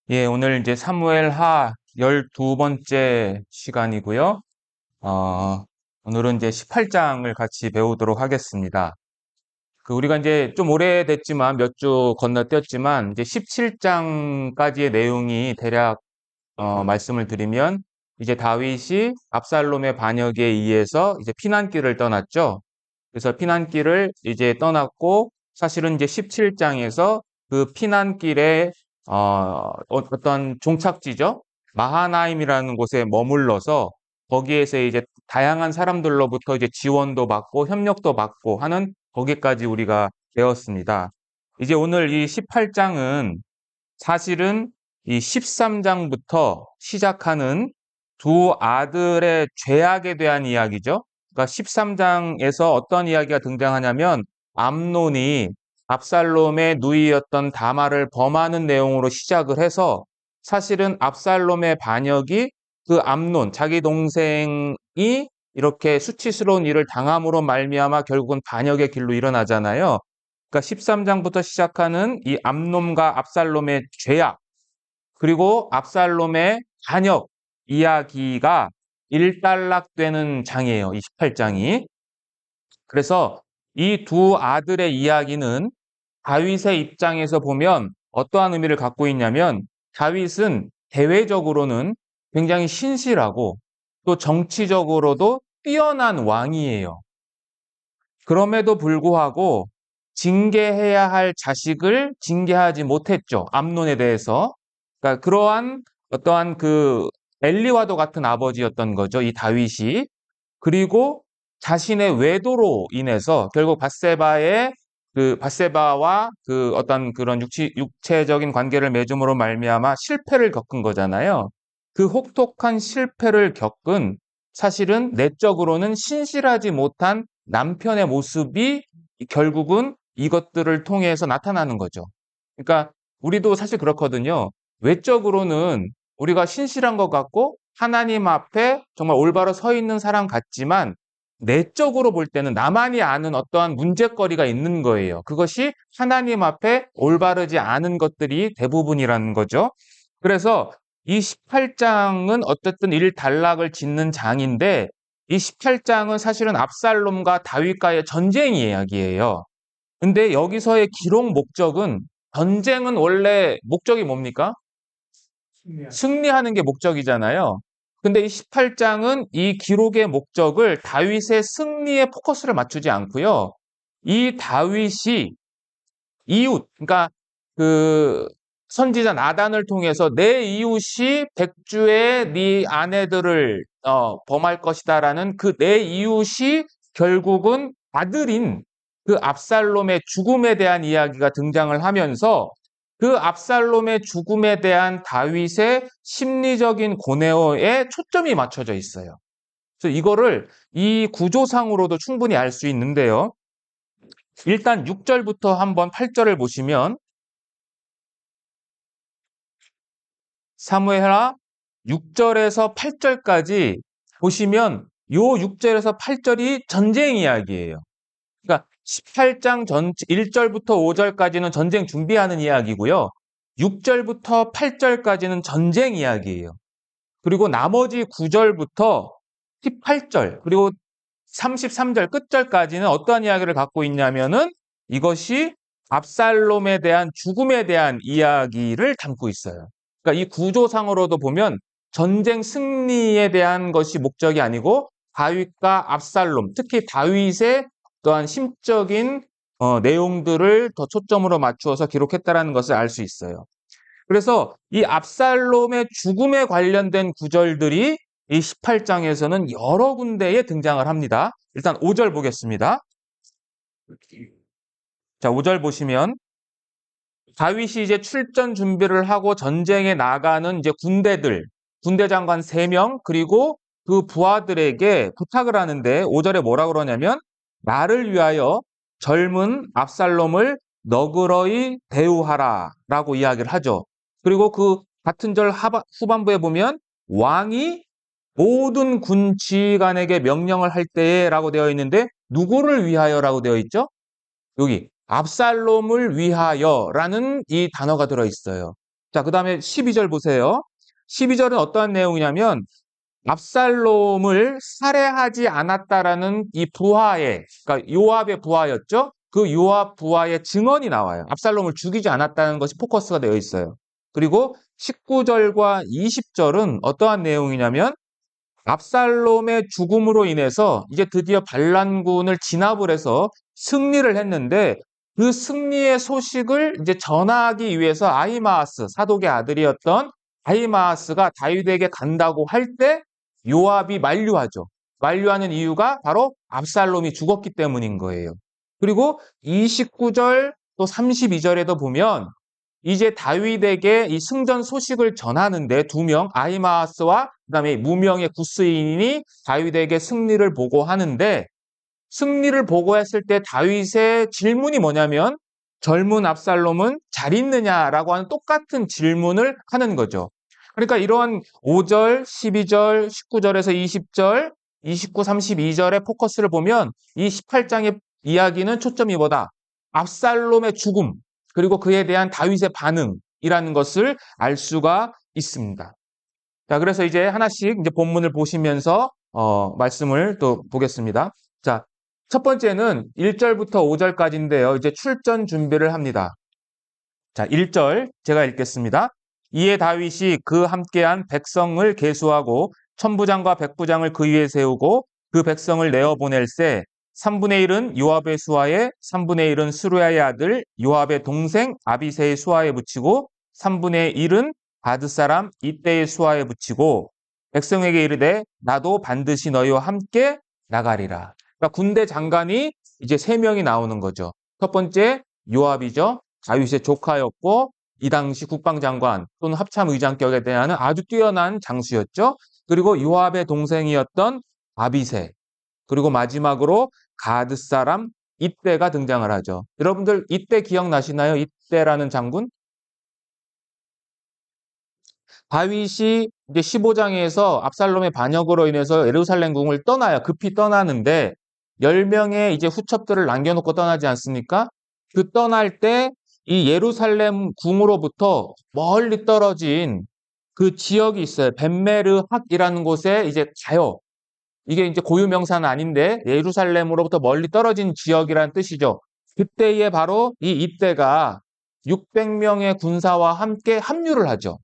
예, 오늘 이제 사무엘하 12번째 시간이고요. 오늘은 이제 18장을 같이 배우도록 하겠습니다. 우리가 이제 좀 오래됐지만 몇 주 건너뛰었지만 이제 17장까지의 내용이 대략 말씀을 드리면 이제 다윗이 압살롬의 반역에 의해서 이제 피난길을 떠났죠. 그래서 피난길을 이제 떠났고 사실은 이제 17장에서 그 피난길에 어떤 종착지죠. 마하나임이라는 곳에 머물러서 거기에서 이제 다양한 사람들로부터 이제 지원도 받고 협력도 받고 하는 거기까지 우리가 배웠습니다. 이제 오늘 이 18장은 사실은 이 13장부터 시작하는 두 아들의 죄악에 대한 이야기죠. 그러니까 13장에서 어떤 이야기가 등장하냐면 암논이 압살롬의 누이였던 다말을 범하는 내용으로 시작을 해서 사실은 압살롬의 반역이 그 암논, 자기 동생이 이렇게 수치스러운 일을 당함으로 말미암아 결국은 반역의 길로 일어나잖아요. 그러니까 13장부터 시작하는 이 암논과 압살롬의 죄악, 그리고 압살롬의 반역 이야기가 일단락되는 장이에요. 이 18장이. 그래서 이 두 아들의 이야기는 다윗의 입장에서 보면 어떠한 의미를 갖고 있냐면 다윗은 대외적으로는 굉장히 신실하고 또 정치적으로도 뛰어난 왕이에요. 그럼에도 불구하고 징계해야 할 자식을 징계하지 못했죠. 암논에 대해서. 그러니까 그러한 어떠한 그 엘리와도 같은 아버지였던 거죠. 이 다윗이. 그리고 자신의 외도로 인해서 결국 바세바와 그 어떤 그런 육체적인 관계를 맺음으로 말미암아 실패를 겪은 거잖아요. 그 혹독한 실패를 겪은 사실은 내적으로는 신실하지 못한 남편의 모습이 결국은 이것들을 통해서 나타나는 거죠. 그러니까 우리도 사실 그렇거든요. 외적으로는 우리가 신실한 것 같고 하나님 앞에 정말 올바로 서 있는 사람 같지만 내적으로 볼 때는 나만이 아는 어떠한 문제거리가 있는 거예요. 그것이 하나님 앞에 올바르지 않은 것들이 대부분이라는 거죠. 그래서 이 18장은 어쨌든 일단락을 짓는 장인데 이 18장은 사실은 압살롬과 다윗과의 전쟁 이야기예요. 근데 여기서의 기록 목적은 전쟁은 원래 목적이 뭡니까? 승리하는 게 목적이잖아요. 근데 이 18장은 이 기록의 목적을 다윗의 승리에 포커스를 맞추지 않고요. 이 다윗이 이웃, 그러니까 그 선지자 나단을 통해서 내 이웃이 백주의 네 아내들을 범할 것이다라는 그 내 이웃이 결국은 아들인 그 압살롬의 죽음에 대한 이야기가 등장을 하면서 그 압살롬의 죽음에 대한 다윗의 심리적인 고뇌에 초점이 맞춰져 있어요. 그래서 이거를 이 구조상으로도 충분히 알 수 있는데요. 일단 6절부터 한번 8절을 보시면 사무엘하 6절에서 8절까지 보시면 요 6절에서 8절이 전쟁 이야기예요. 그러니까 18장 전체 1절부터 5절까지는 전쟁 준비하는 이야기고요. 6절부터 8절까지는 전쟁 이야기예요. 그리고 나머지 9절부터 18절 그리고 33절 끝절까지는 어떠한 이야기를 갖고 있냐면은 이것이 압살롬에 대한 죽음에 대한 이야기를 담고 있어요. 그러니까 이 구조상으로도 보면 전쟁 승리에 대한 것이 목적이 아니고 다윗과 압살롬, 특히 다윗의 또한 심적인 내용들을 더 초점으로 맞추어서 기록했다라는 것을 알 수 있어요. 그래서 이 압살롬의 죽음에 관련된 구절들이 이 18장에서는 여러 군데에 등장을 합니다. 일단 5절 보겠습니다. 자, 5절 보시면 다윗이 이제 출전 준비를 하고 전쟁에 나가는 이제 군대 장관 3명 그리고 그 부하들에게 부탁을 하는데 5절에 뭐라 그러냐면 나를 위하여 젊은 압살롬을 너그러이 대우하라라고 이야기를 하죠. 그리고 그 같은 절 후반부에 보면 왕이 모든 군 지휘관에게 명령을 할 때에라고 되어 있는데 누구를 위하여라고 되어 있죠? 여기 압살롬을 위하여라는 이 단어가 들어 있어요. 자, 그 다음에 12절 보세요. 12절은 어떠한 내용이냐면 압살롬을 살해하지 않았다라는 이 부하의, 그러니까 요압의 부하였죠. 그 요압 부하의 증언이 나와요. 압살롬을 죽이지 않았다는 것이 포커스가 되어 있어요. 그리고 19절과 20절은 어떠한 내용이냐면 압살롬의 죽음으로 인해서 이제 드디어 반란군을 진압을 해서 승리를 했는데 그 승리의 소식을 이제 전하기 위해서 아히마아스, 사독의 아들이었던 아히마아스가 다윗에게 간다고 할 때 요압이 만류하죠. 만류하는 이유가 바로 압살롬이 죽었기 때문인 거예요. 그리고 29절 또 32절에도 보면 이제 다윗에게 이 승전 소식을 전하는데 두 명, 아히마아스와 그다음에 무명의 구스인이 다윗에게 승리를 보고하는데 승리를 보고했을 때 다윗의 질문이 뭐냐면 젊은 압살롬은 잘 있느냐라고 하는 똑같은 질문을 하는 거죠. 그러니까 이러한 5절, 12절, 19절에서 20절, 29, 32절의 포커스를 보면 이 18장의 이야기는 초점이 뭐다? 압살롬의 죽음, 그리고 그에 대한 다윗의 반응이라는 것을 알 수가 있습니다. 자, 그래서 이제 하나씩 이제 본문을 보시면서 말씀을 또 보겠습니다. 자, 첫 번째는 1절부터 5절까지인데요. 이제 출전 준비를 합니다. 자, 1절 제가 읽겠습니다. 이에 다윗이 그 함께한 백성을 계수하고 천부장과 백부장을 그 위에 세우고 그 백성을 내어 보낼세 3분의 1은 요압의 수하에 3분의 1은 스루야의 아들 요압의 동생 아비새의 수하에 붙이고 3분의 1은 가드 사람 이때의 수하에 붙이고 백성에게 이르되 나도 반드시 너희와 함께 나가리라. 그러니까 군대 장관이 이제 3명이 나오는 거죠. 첫 번째 요압이죠. 다윗의 조카였고 이 당시 국방장관 또는 합참의장격에 대한 아주 뛰어난 장수였죠. 그리고 요압의 동생이었던 아비새, 그리고 마지막으로 가드 사람 이때가 등장을 하죠. 여러분들 이때 기억나시나요? 이때라는 장군? 다윗이 이제 15장에서 압살롬의 반역으로 인해서 예루살렘 궁을 떠나요. 급히 떠나는데 10명의 이제 후첩들을 남겨놓고 떠나지 않습니까? 그 떠날 때 이 예루살렘 궁으로부터 멀리 떨어진 그 지역이 있어요. 벤메르학이라는 곳에 이제 가요. 이게 이제 고유 명사는 아닌데 예루살렘으로부터 멀리 떨어진 지역이라는 뜻이죠. 그때에 바로 이 이때가 600명의 군사와 함께 합류를 하죠.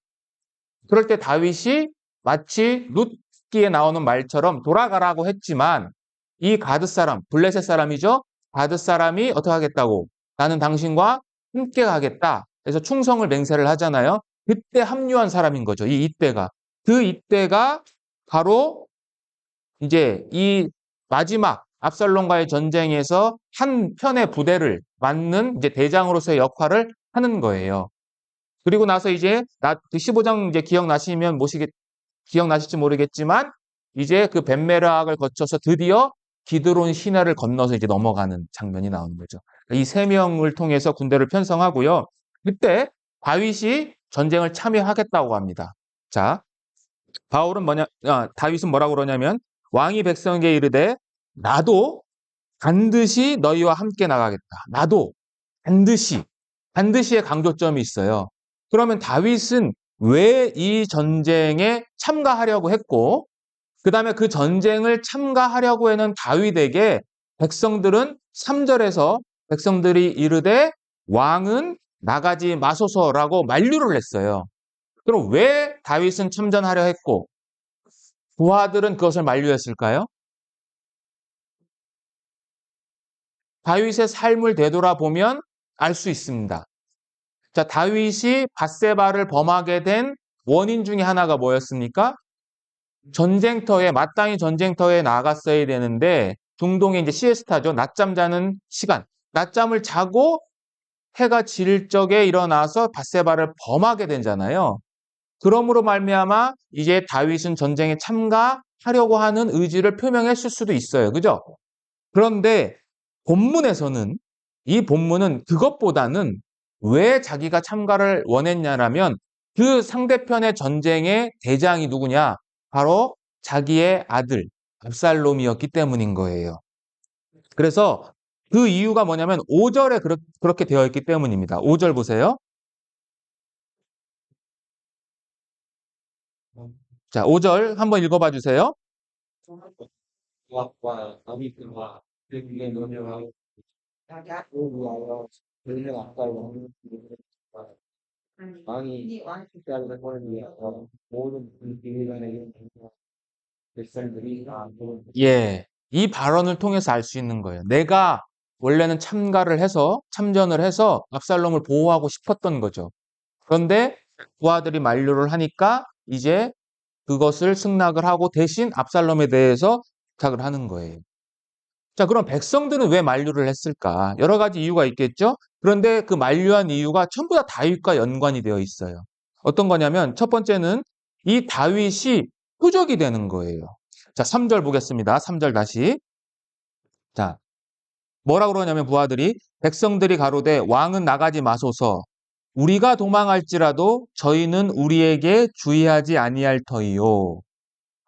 그럴 때 다윗이 마치 룻기에 나오는 말처럼 돌아가라고 했지만 이 가드 사람, 블레셋 사람이죠. 가드 사람이 어떻게 하겠다고? 나는 당신과 함께 가겠다. 그래서 충성을 맹세를 하잖아요. 그때 합류한 사람인 거죠. 이 이때가. 그 이때가 바로 이제 이 마지막 압살롬과의 전쟁에서 한 편의 부대를 맡는 이제 대장으로서의 역할을 하는 거예요. 그리고 나서 이제 그 15장 이제 기억나실지 모르겠지만 이제 그 벤메르악을 거쳐서 드디어 기드론 시내를 건너서 이제 넘어가는 장면이 나오는 거죠. 이 3명을 통해서 군대를 편성하고요. 그때 다윗이 전쟁을 참여하겠다고 합니다. 자, 다윗은 뭐라고 그러냐면 왕이 백성에게 이르되 나도 반드시 너희와 함께 나가겠다. 나도 반드시의 강조점이 있어요. 그러면 다윗은 왜 이 전쟁에 참가하려고 했고, 그 다음에 그 전쟁을 참가하려고 하는 다윗에게 백성들은 3절에서 백성들이 이르되 왕은 나가지 마소서라고 만류를 했어요. 그럼 왜 다윗은 참전하려 했고 부하들은 그것을 만류했을까요? 다윗의 삶을 되돌아보면 알 수 있습니다. 자, 다윗이 밧세바를 범하게 된 원인 중에 하나가 뭐였습니까? 마땅히 전쟁터에 나갔어야 되는데 중동의 이제 시에스타죠. 낮잠 자는 시간. 낮잠을 자고 해가 질 적에 일어나서 밧세바를 범하게 되잖아요. 그러므로 말미암아 이제 다윗은 전쟁에 참가하려고 하는 의지를 표명했을 수도 있어요. 그죠? 그런데 본문에서는 이 본문은 그것보다는 왜 자기가 참가를 원했냐라면 그 상대편의 전쟁의 대장이 누구냐? 바로 자기의 아들 압살롬이었기 때문인 거예요. 그래서 그 이유가 뭐냐면 5절에 그렇게 되어 있기 때문입니다. 5절 보세요. 자, 5절 한번 읽어봐 주세요. 요압과 다윗과 그의 노녀와 그 위하여 그를 압살롬을 기르니라. 왕이 압살롬을 위하여 모든 군대에게 백성들이 다 예, 이 발언을 통해서 알 수 있는 거예요. 내가 원래는 참전을 해서 압살롬을 보호하고 싶었던 거죠. 그런데 부하들이 만류를 하니까 이제 그것을 승낙을 하고 대신 압살롬에 대해서 부탁을 하는 거예요. 자, 그럼 백성들은 왜 만류를 했을까? 여러 가지 이유가 있겠죠? 그런데 그 만류한 이유가 전부 다 다윗과 연관이 되어 있어요. 어떤 거냐면 첫 번째는 이 다윗이 표적이 되는 거예요. 자, 3절 보겠습니다. 3절 다시. 자, 뭐라 그러냐면 부하들이 백성들이 가로되 왕은 나가지 마소서 우리가 도망할지라도 저희는 우리에게 주의하지 아니할 터이요.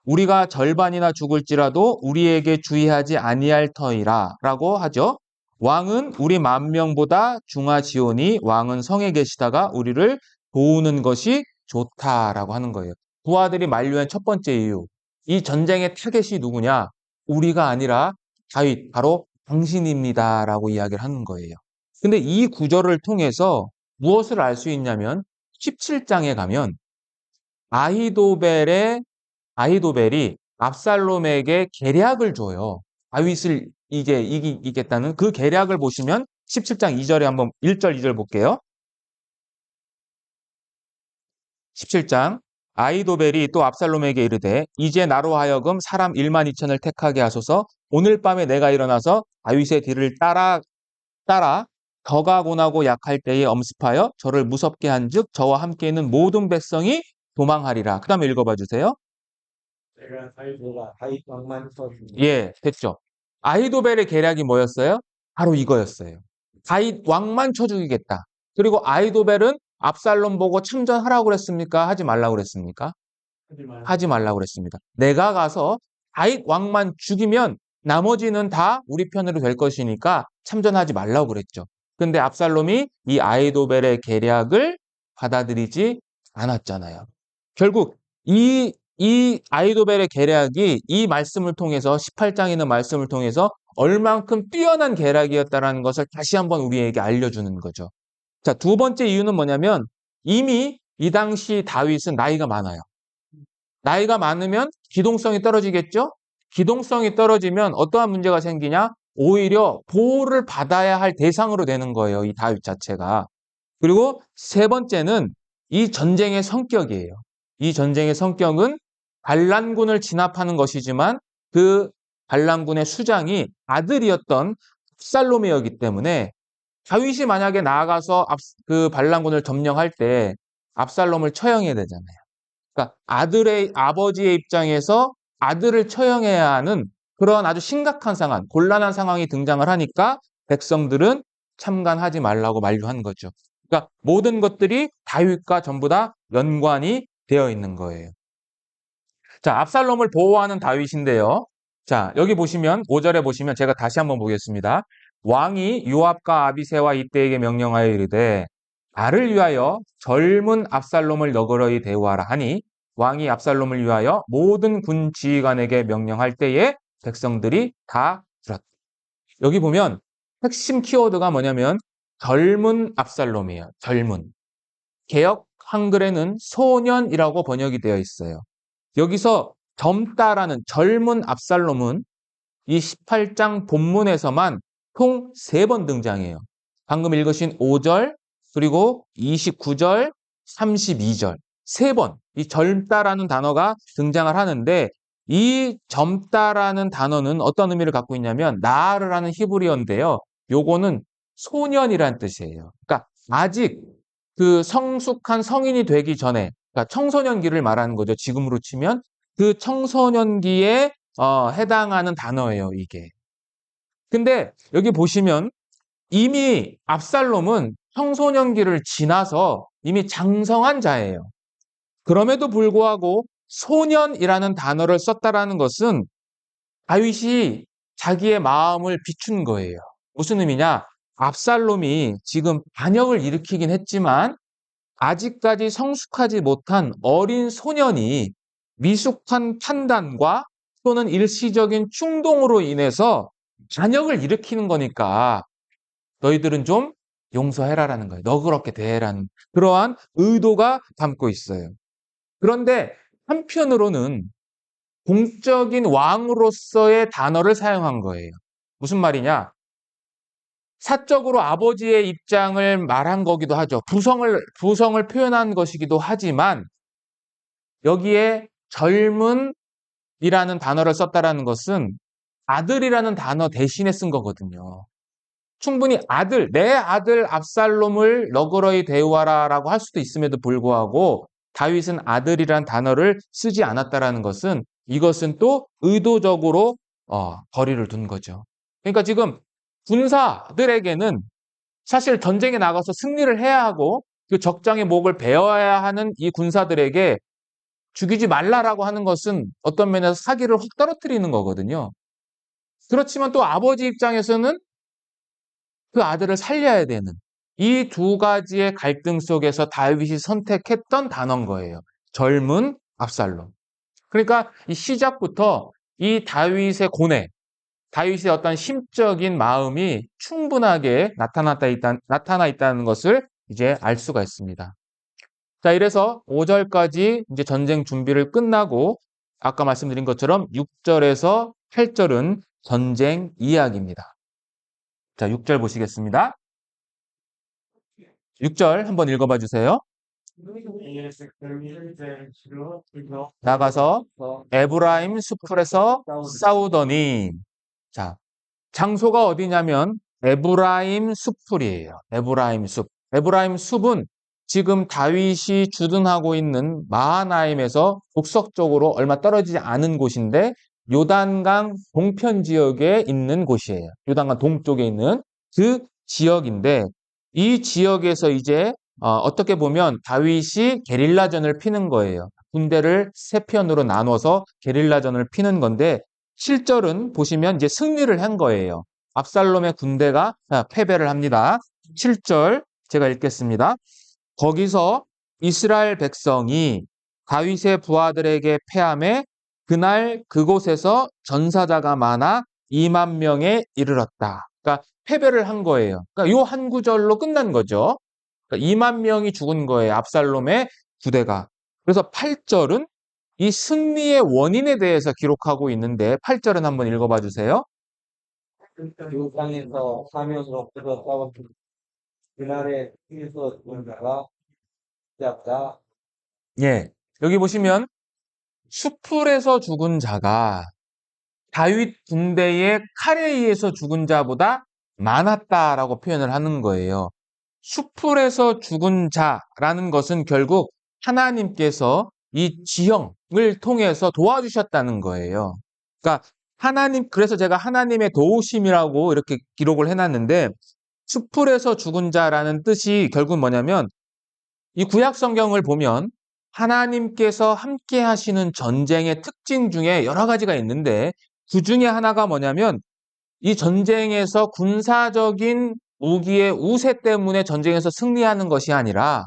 우리가 절반이나 죽을지라도 우리에게 주의하지 아니할 터이라 라고 하죠. 왕은 우리 만명보다 중하시오니 왕은 성에 계시다가 우리를 도우는 것이 좋다라고 하는 거예요. 부하들이 만류한 첫 번째 이유. 이 전쟁의 타겟이 누구냐? 우리가 아니라 다윗, 바로 당신입니다라고 이야기를 하는 거예요. 근데 이 구절을 통해서 무엇을 알 수 있냐면 17장에 가면 아히도벨의 아히도벨이 압살롬에게 계략을 줘요. 다윗을 이게 이기겠다는 그 계략을 보시면 17장 2절에 한번 1절 2절 볼게요. 17장 아히도벨이 또 압살롬에게 이르되 이제 나로 하여금 사람 1만 2천을 택하게 하소서 오늘 밤에 내가 일어나서 다윗의 뒤를 따라 저가 고나고 약할 때에 엄습하여 저를 무섭게 한즉 저와 함께 있는 모든 백성이 도망하리라. 그 다음에 읽어봐 주세요. 내가 다윗 왕만 쳐주니 예, 됐죠. 아히도벨의 계략이 뭐였어요? 바로 이거였어요. 다윗 왕만 쳐 죽이겠다. 그리고 아히도벨은 압살롬 보고 참전하라고 그랬습니까? 하지 말라고 그랬습니까? 하지 말라고 그랬습니다. 내가 가서 다윗 왕만 죽이면 나머지는 다 우리 편으로 될 것이니까 참전하지 말라고 그랬죠. 근데 압살롬이 이 아히도벨의 계략을 받아들이지 않았잖아요. 결국 이 아히도벨의 계략이 이 말씀을 통해서 18장에 있는 말씀을 통해서 얼만큼 뛰어난 계략이었다라는 것을 다시 한번 우리에게 알려주는 거죠. 자, 두 번째 이유는 뭐냐면 이미 이 당시 다윗은 나이가 많아요. 나이가 많으면 기동성이 떨어지겠죠? 기동성이 떨어지면 어떠한 문제가 생기냐? 오히려 보호를 받아야 할 대상으로 되는 거예요. 이 다윗 자체가. 그리고 세 번째는 이 전쟁의 성격이에요. 이 전쟁의 성격은 반란군을 진압하는 것이지만 그 반란군의 수장이 아들이었던 압살롬이었기 때문에 다윗이 만약에 나아가서 그 반란군을 점령할 때 압살롬을 처형해야 되잖아요. 그러니까 아버지의 입장에서 아들을 처형해야 하는 그런 아주 심각한 상황, 곤란한 상황이 등장을 하니까 백성들은 참관하지 말라고 만류한 거죠. 그러니까 모든 것들이 다윗과 전부 다 연관이 되어 있는 거예요. 자, 압살롬을 보호하는 다윗인데요. 자, 여기 보시면 5절에 보시면 제가 다시 한번 보겠습니다. 왕이 요압과 아비새와 이때에게 명령하여 이르되 나를 위하여 젊은 압살롬을 너그러이 대우하라 하니 왕이 압살롬을 위하여 모든 군 지휘관에게 명령할 때에 백성들이 다 들었다. 여기 보면 핵심 키워드가 뭐냐면 젊은 압살롬이에요. 젊은. 개역 한글에는 소년이라고 번역이 되어 있어요. 여기서 젊다라는 젊은 압살롬은 이 18장 본문에서만 총 3번 등장해요. 방금 읽으신 5절, 그리고 29절, 32절. 3번. 이 젊다라는 단어가 등장을 하는데 이 젊다라는 단어는 어떤 의미를 갖고 있냐면 나르라는 히브리어인데요. 요거는 소년이란 뜻이에요. 그러니까 아직 그 성숙한 성인이 되기 전에 그러니까 청소년기를 말하는 거죠. 지금으로 치면 그 청소년기에 해당하는 단어예요, 이게. 근데 여기 보시면 이미 압살롬은 청소년기를 지나서 이미 장성한 자예요. 그럼에도 불구하고 소년이라는 단어를 썼다라는 것은 다윗이 자기의 마음을 비춘 거예요. 무슨 의미냐? 압살롬이 지금 반역을 일으키긴 했지만 아직까지 성숙하지 못한 어린 소년이 미숙한 판단과 또는 일시적인 충동으로 인해서 반역을 일으키는 거니까 너희들은 좀 용서해라라는 거예요. 너그럽게 대해라는 그러한 의도가 담고 있어요. 그런데 한편으로는 공적인 왕으로서의 단어를 사용한 거예요. 무슨 말이냐? 사적으로 아버지의 입장을 말한 거기도 하죠. 부성을 표현한 것이기도 하지만 여기에 젊은이라는 단어를 썼다라는 것은 아들이라는 단어 대신에 쓴 거거든요. 충분히 내 아들 압살롬을 너그러이 대우하라라고 할 수도 있음에도 불구하고 다윗은 아들이란 단어를 쓰지 않았다라는 것은 이것은 또 의도적으로 거리를 둔 거죠. 그러니까 지금 군사들에게는 사실 전쟁에 나가서 승리를 해야 하고 그 적장의 목을 베어야 하는 이 군사들에게 죽이지 말라라고 하는 것은 어떤 면에서 사기를 확 떨어뜨리는 거거든요. 그렇지만 또 아버지 입장에서는 그 아들을 살려야 되는 이 두 가지의 갈등 속에서 다윗이 선택했던 단어인 거예요. 젊은 압살롬. 그러니까 이 시작부터 이 다윗의 고뇌, 다윗의 어떤 심적인 마음이 충분하게 나타나 있다는 것을 이제 알 수가 있습니다. 자, 이래서 5절까지 이제 전쟁 준비를 끝나고 아까 말씀드린 것처럼 6절에서 8절은 전쟁 이야기입니다. 자, 6절 보시겠습니다. 6절 한번 읽어봐 주세요. 나가서 에브라임 숲풀에서 싸우더니 자, 장소가 어디냐면 에브라임 숲풀이에요. 에브라임 숲. 에브라임 숲은 지금 다윗이 주둔하고 있는 마하나임에서 북서쪽으로 얼마 떨어지지 않은 곳인데 요단강 동편 지역에 있는 곳이에요. 요단강 동쪽에 있는 그 지역인데 이 지역에서 이제 어떻게 보면 다윗이 게릴라전을 피는 거예요. 군대를 세 편으로 나눠서 게릴라전을 피는 건데 실절은 보시면 이제 승리를 한 거예요. 압살롬의 군대가 패배를 합니다. 7절 제가 읽겠습니다. 거기서 이스라엘 백성이 다윗의 부하들에게 패함에 그날 그곳에서 전사자가 많아 2만 명에 이르렀다. 그러니까 패배를 한 거예요. 그러니까 요 한 구절로 끝난 거죠. 그러니까 2만 명이 죽은 거예요. 압살롬의 부대가. 그래서 8절은 이 승리의 원인에 대해서 기록하고 있는데 8절은 한번 읽어봐 주세요. 그 땅에서 사면으로 그서 싸웠습니다. 그날의 힘에서 죽은 자가 시작다. 예. 여기 보시면 숲풀에서 죽은 자가 다윗 군대의 칼에 의해서 죽은 자보다 많았다라고 표현을 하는 거예요. 숲풀에서 죽은 자라는 것은 결국 하나님께서 이 지형을 통해서 도와주셨다는 거예요. 그러니까 그래서 제가 하나님의 도우심이라고 이렇게 기록을 해놨는데 숲풀에서 죽은 자라는 뜻이 결국 뭐냐면 이 구약 성경을 보면 하나님께서 함께 하시는 전쟁의 특징 중에 여러 가지가 있는데 그 중에 하나가 뭐냐면 이 전쟁에서 군사적인 무기의 우세 때문에 전쟁에서 승리하는 것이 아니라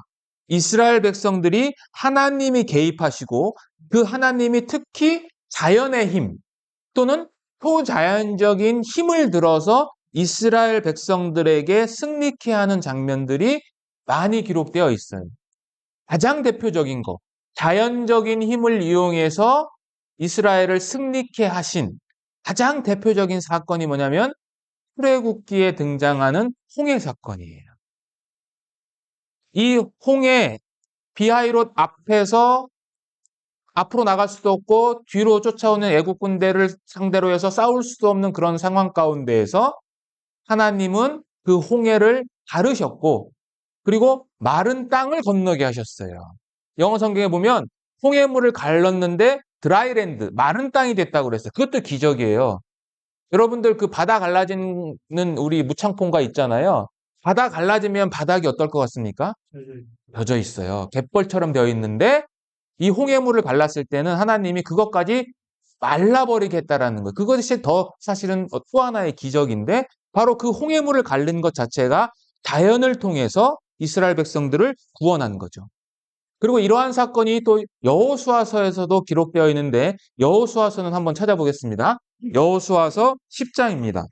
이스라엘 백성들이 하나님이 개입하시고 그 하나님이 특히 자연의 힘 또는 초자연적인 힘을 들어서 이스라엘 백성들에게 승리케 하는 장면들이 많이 기록되어 있어요. 가장 대표적인 거, 자연적인 힘을 이용해서 이스라엘을 승리케 하신 가장 대표적인 사건이 뭐냐면 출애굽기에 등장하는 홍해 사건이에요. 이 홍해 비하이롯 앞에서 앞으로 나갈 수도 없고 뒤로 쫓아오는 애국 군대를 상대로 해서 싸울 수도 없는 그런 상황 가운데에서 하나님은 그 홍해를 가르셨고 그리고 마른 땅을 건너게 하셨어요. 영어 성경에 보면 홍해물을 갈랐는데 드라이랜드, 마른 땅이 됐다고 그랬어요. 그것도 기적이에요. 여러분들 그 바다 갈라지는 우리 무창포인가 있잖아요. 바다 갈라지면 바닥이 어떨 것 같습니까? 젖어 있어요. 갯벌처럼 되어 있는데 이 홍해물을 갈랐을 때는 하나님이 그것까지 말라버리겠다라는 거예요. 그것이 더 사실은 또 하나의 기적인데 바로 그 홍해물을 갈른 것 자체가 자연을 통해서 이스라엘 백성들을 구원한 거죠. 그리고 이러한 사건이 또 여호수아서에서도 기록되어 있는데 여호수아서는 한번 찾아보겠습니다. 여호수아서 10장입니다.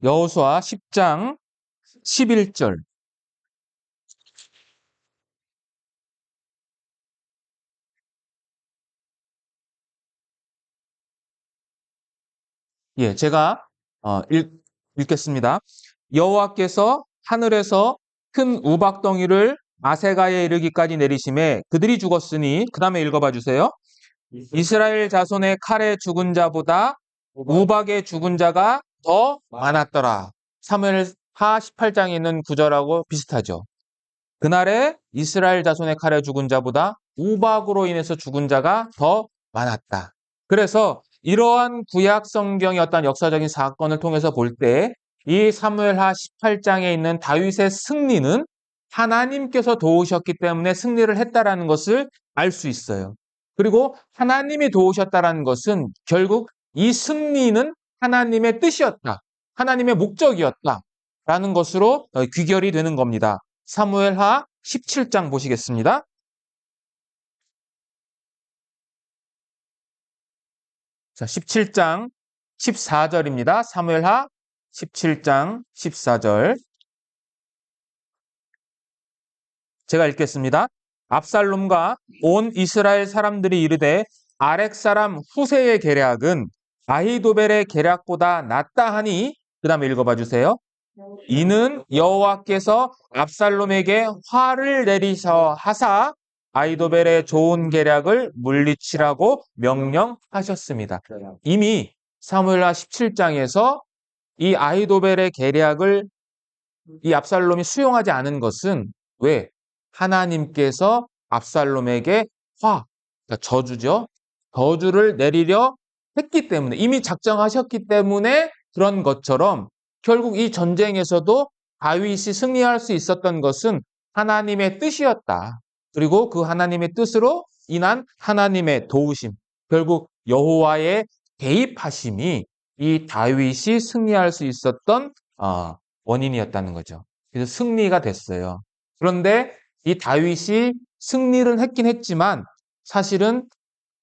여호수아 10장 11절. 예, 제가 읽겠습니다. 여호와께서 하늘에서 큰 우박덩이를 아세가에 이르기까지 내리심에 그들이 죽었으니 그 다음에 읽어봐 주세요. 이스라엘 자손의 칼에 죽은 자보다 우박에 죽은 자가 더 많았더라. 사무엘하 18장에 있는 구절하고 비슷하죠. 그날에 이스라엘 자손의 칼에 죽은 자보다 우박으로 인해서 죽은 자가 더 많았다. 그래서 이러한 구약 성경의 어떤 역사적인 사건을 통해서 볼 때 이 사무엘하 18장에 있는 다윗의 승리는 하나님께서 도우셨기 때문에 승리를 했다라는 것을 알 수 있어요. 그리고 하나님이 도우셨다라는 것은 결국 이 승리는 하나님의 뜻이었다. 하나님의 목적이었다라는 것으로 귀결이 되는 겁니다. 사무엘하 17장 보시겠습니다. 자, 17장 14절입니다. 사무엘하 17장 14절. 제가 읽겠습니다. 압살롬과 온 이스라엘 사람들이 이르되 아렉 사람 후세의 계략은 아히도벨의 계략보다 낫다 하니 그 다음에 읽어봐 주세요. 이는 여호와께서 압살롬에게 화를 내리셔 하사 아히도벨의 좋은 계략을 물리치라고 명령하셨습니다. 이미 사무엘하 17장에서 이 아히도벨의 계략을 이 압살롬이 수용하지 않은 것은 왜? 하나님께서 압살롬에게 그러니까 저주죠. 저주를 내리려 했기 때문에 이미 작정하셨기 때문에 그런 것처럼 결국 이 전쟁에서도 다윗이 승리할 수 있었던 것은 하나님의 뜻이었다. 그리고 그 하나님의 뜻으로 인한 하나님의 도우심, 결국 여호와의 개입하심이 이 다윗이 승리할 수 있었던 원인이었다는 거죠. 그래서 승리가 됐어요. 그런데 이 다윗이 승리를 했긴 했지만 사실은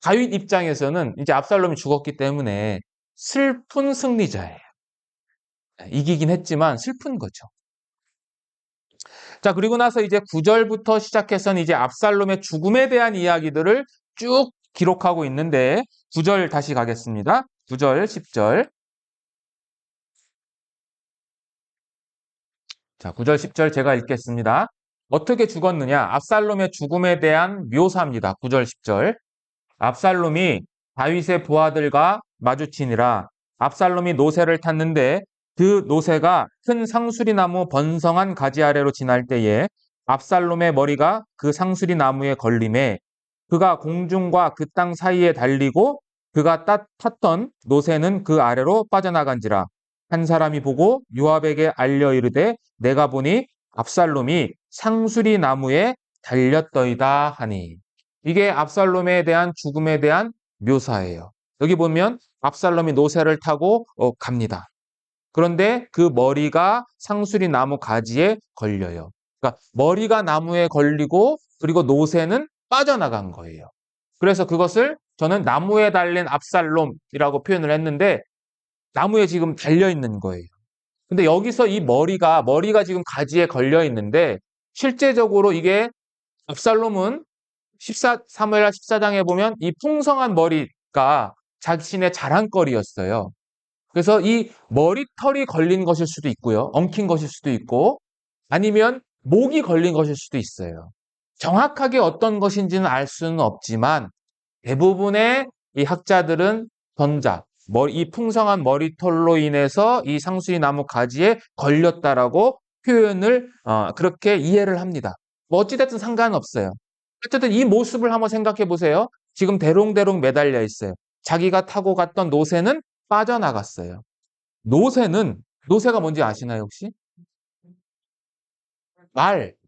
다윗 입장에서는 이제 압살롬이 죽었기 때문에 슬픈 승리자예요. 이기긴 했지만 슬픈 거죠. 자, 그리고 나서 이제 9절부터 시작해서는 이제 압살롬의 죽음에 대한 이야기들을 쭉 기록하고 있는데 9절 다시 가겠습니다. 9절, 10절. 자, 9절, 10절 제가 읽겠습니다. 어떻게 죽었느냐? 압살롬의 죽음에 대한 묘사입니다. 9절, 10절. 압살롬이 다윗의 부하들과 마주치니라. 압살롬이 노새를 탔는데 그 노새가 큰 상수리 나무 번성한 가지 아래로 지날 때에 압살롬의 머리가 그 상수리 나무에 걸림에 그가 공중과 그 땅 사이에 달리고 그가 탔던 노새는 그 아래로 빠져나간지라. 한 사람이 보고 요압에게 알려 이르되 내가 보니 압살롬이 상수리 나무에 달렸더이다 하니. 이게 압살롬에 대한 죽음에 대한 묘사예요. 여기 보면 압살롬이 노새를 타고 갑니다. 그런데 그 머리가 상수리 나무 가지에 걸려요. 그러니까 머리가 나무에 걸리고 그리고 노새는 빠져나간 거예요. 그래서 그것을 저는 나무에 달린 압살롬이라고 표현을 했는데 나무에 지금 달려 있는 거예요. 근데 여기서 이 머리가 지금 가지에 걸려 있는데 실제적으로 이게 압살롬은 사무엘하 14장에 보면 이 풍성한 머리가 자신의 자랑거리였어요. 그래서 이 머리털이 걸린 것일 수도 있고요. 엉킨 것일 수도 있고 아니면 목이 걸린 것일 수도 있어요. 정확하게 어떤 것인지는 알 수는 없지만 대부분의 이 학자들은 이 풍성한 머리털로 인해서 이 상수리 나무 가지에 걸렸다라고 표현을 그렇게 이해를 합니다. 뭐 어찌됐든 상관은 없어요. 어쨌든 이 모습을 한번 생각해 보세요. 지금 대롱대롱 매달려 있어요. 자기가 타고 갔던 노새는 빠져나갔어요. 노새가 뭔지 아시나요, 혹시?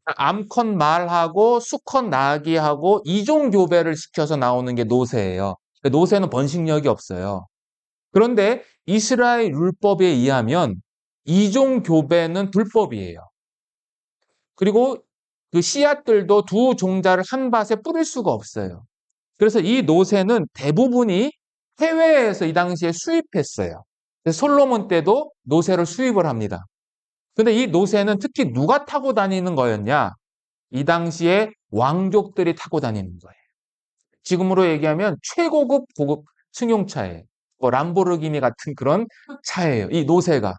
암컷 말하고 수컷 나귀하고 이종 교배를 시켜서 나오는 게 노새예요. 노새는 번식력이 없어요. 그런데 이스라엘 율법에 의하면 이종 교배는 불법이에요. 그리고 그 씨앗들도 두 종자를 한 밭에 뿌릴 수가 없어요. 그래서 이 노새는 대부분이 해외에서 이 당시에 수입했어요. 그래서 솔로몬 때도 노새를 수입을 합니다. 근데 이 노새는 특히 누가 타고 다니는 거였냐? 이 당시에 왕족들이 타고 다니는 거예요. 지금으로 얘기하면 최고급 고급 승용차예요. 뭐 람보르기니 같은 그런 차예요. 이 노새가.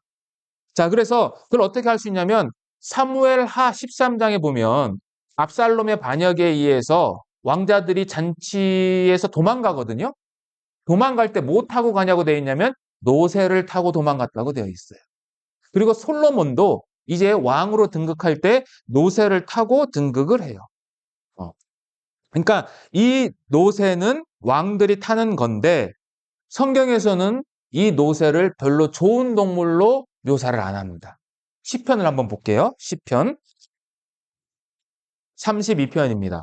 자, 그래서 그걸 어떻게 할 수 있냐면 사무엘 하 13장에 보면 압살롬의 반역에 의해서 왕자들이 잔치에서 도망가거든요. 도망갈 때 뭐 타고 가냐고 되어 있냐면 노새를 타고 도망갔다고 되어 있어요. 그리고 솔로몬도 이제 왕으로 등극할 때 노새를 타고 등극을 해요. 그러니까 이 노새는 왕들이 타는 건데 성경에서는 이 노새를 별로 좋은 동물로 묘사를 안 합니다. 시편을 한번 볼게요. 시편 32편입니다.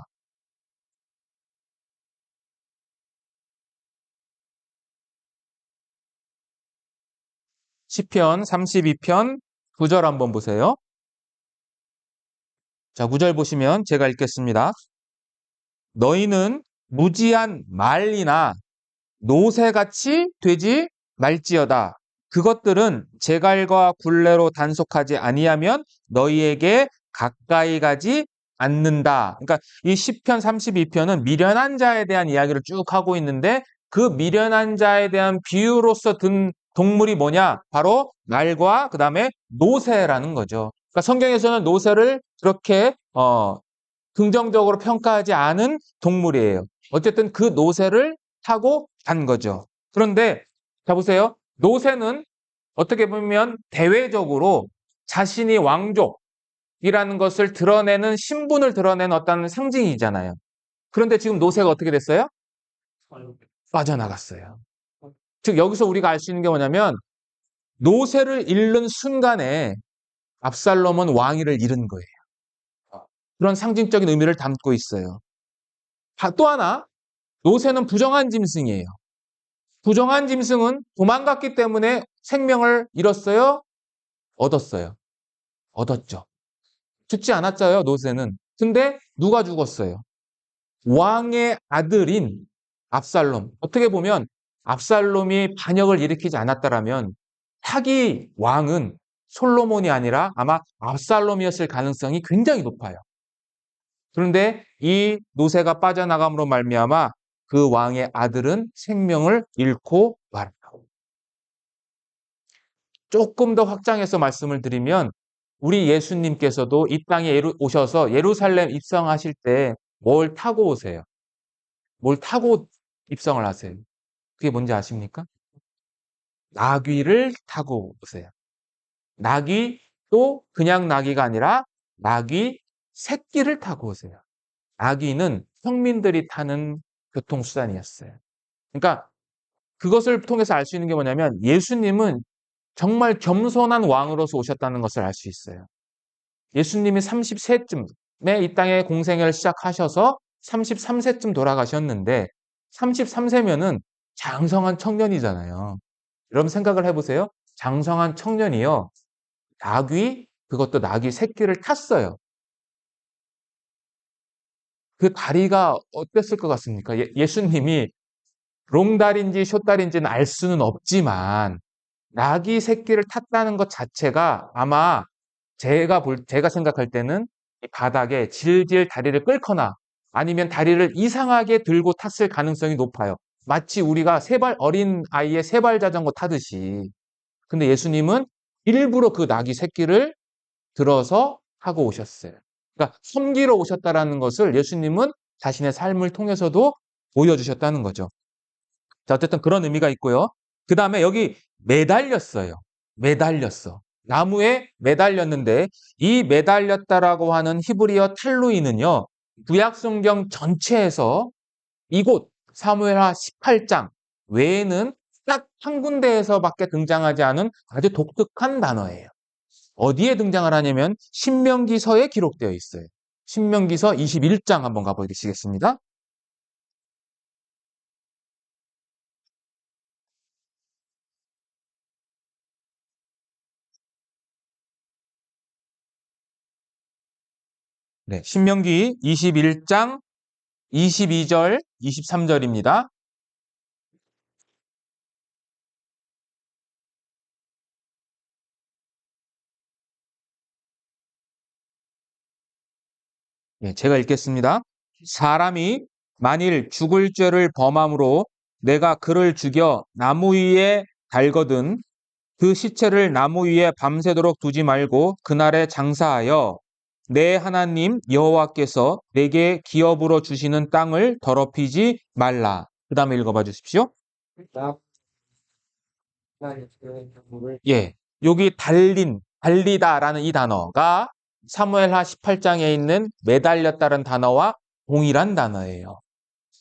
시편 32편 9절 한번 보세요. 자, 9절 보시면 제가 읽겠습니다. 너희는 무지한 말이나 노새같이 되지 말지어다. 그것들은 제갈과 굴레로 단속하지 아니하면 너희에게 가까이 가지 않는다. 그러니까 이 시편 32편은 미련한 자에 대한 이야기를 쭉 하고 있는데 그 미련한 자에 대한 비유로서 든 동물이 뭐냐? 바로 말과 그다음에 노새라는 거죠. 그러니까 성경에서는 노새를 그렇게 긍정적으로 평가하지 않은 동물이에요. 어쨌든 그 노새를 타고 간 거죠. 그런데 자 보세요. 노새는 어떻게 보면 대외적으로 자신이 왕족이라는 것을 드러내는 신분을 드러내는 어떤 상징이잖아요. 그런데 지금 노새가 어떻게 됐어요? 빠져나갔어요. 즉 여기서 우리가 알 수 있는 게 뭐냐면 노새를 잃는 순간에 압살롬은 왕위를 잃은 거예요. 그런 상징적인 의미를 담고 있어요. 또 하나 노새는 부정한 짐승이에요. 부정한 짐승은 도망갔기 때문에 생명을 잃었어요? 얻었어요? 얻었죠. 죽지 않았어요, 노새는. 근데 누가 죽었어요? 왕의 아들인 압살롬. 어떻게 보면 압살롬이 반역을 일으키지 않았다라면 타기 왕은 솔로몬이 아니라 아마 압살롬이었을 가능성이 굉장히 높아요. 그런데 이 노새가 빠져나감으로 말미암아 그 왕의 아들은 생명을 잃고 말았다. 조금 더 확장해서 말씀을 드리면 우리 예수님께서도 이 땅에 오셔서 예루살렘 입성하실 때 뭘 타고 오세요? 뭘 타고 입성을 하세요? 그게 뭔지 아십니까? 나귀를 타고 오세요. 나귀 또 그냥 나귀가 아니라 나귀 새끼를 타고 오세요. 나귀는 평민들이 타는 교통수단이었어요. 그러니까 그것을 통해서 알 수 있는 게 뭐냐면 예수님은 정말 겸손한 왕으로서 오셨다는 것을 알 수 있어요. 예수님이 30세쯤에 이 땅에 공생애를 시작하셔서 33세쯤 돌아가셨는데 33세면은 장성한 청년이잖아요. 여러분 생각을 해보세요. 장성한 청년이요. 그것도 나귀 새끼를 탔어요. 그 다리가 어땠을 것 같습니까? 예수님이 롱다리인지 숏다리인지는 알 수는 없지만 나귀 새끼를 탔다는 것 자체가 아마 제가 생각할 때는 이 바닥에 질질 다리를 끌거나 아니면 다리를 이상하게 들고 탔을 가능성이 높아요. 마치 우리가 어린 아이의 세발 자전거 타듯이. 근데 예수님은 일부러 그 나귀 새끼를 들어서 하고 오셨어요. 그러니까 섬기러 오셨다라는 것을 예수님은 자신의 삶을 통해서도 보여주셨다는 거죠. 자, 어쨌든 그런 의미가 있고요. 그 다음에 여기 매달렸어요. 매달렸어. 나무에 매달렸는데 이 매달렸다라고 하는 히브리어 탈루이는요. 구약성경 전체에서 이곳 사무엘하 18장 외에는 딱 한 군데에서밖에 등장하지 않은 아주 독특한 단어예요. 어디에 등장을 하냐면 신명기서에 기록되어 있어요. 신명기서 21장 한번 가보시겠습니다. 네, 신명기 21장 22절, 23절입니다. 네, 제가 읽겠습니다. 사람이 만일 죽을 죄를 범함으로 내가 그를 죽여 나무 위에 달거든 그 시체를 나무 위에 밤새도록 두지 말고 그날에 장사하여 내 하나님 여호와께서 내게 기업으로 주시는 땅을 더럽히지 말라. 그 다음에 읽어봐 주십시오. 나 물을 예, 여기 달리다라는 이 단어가 사무엘하 18장에 있는 매달렸다는 단어와 동일한 단어예요.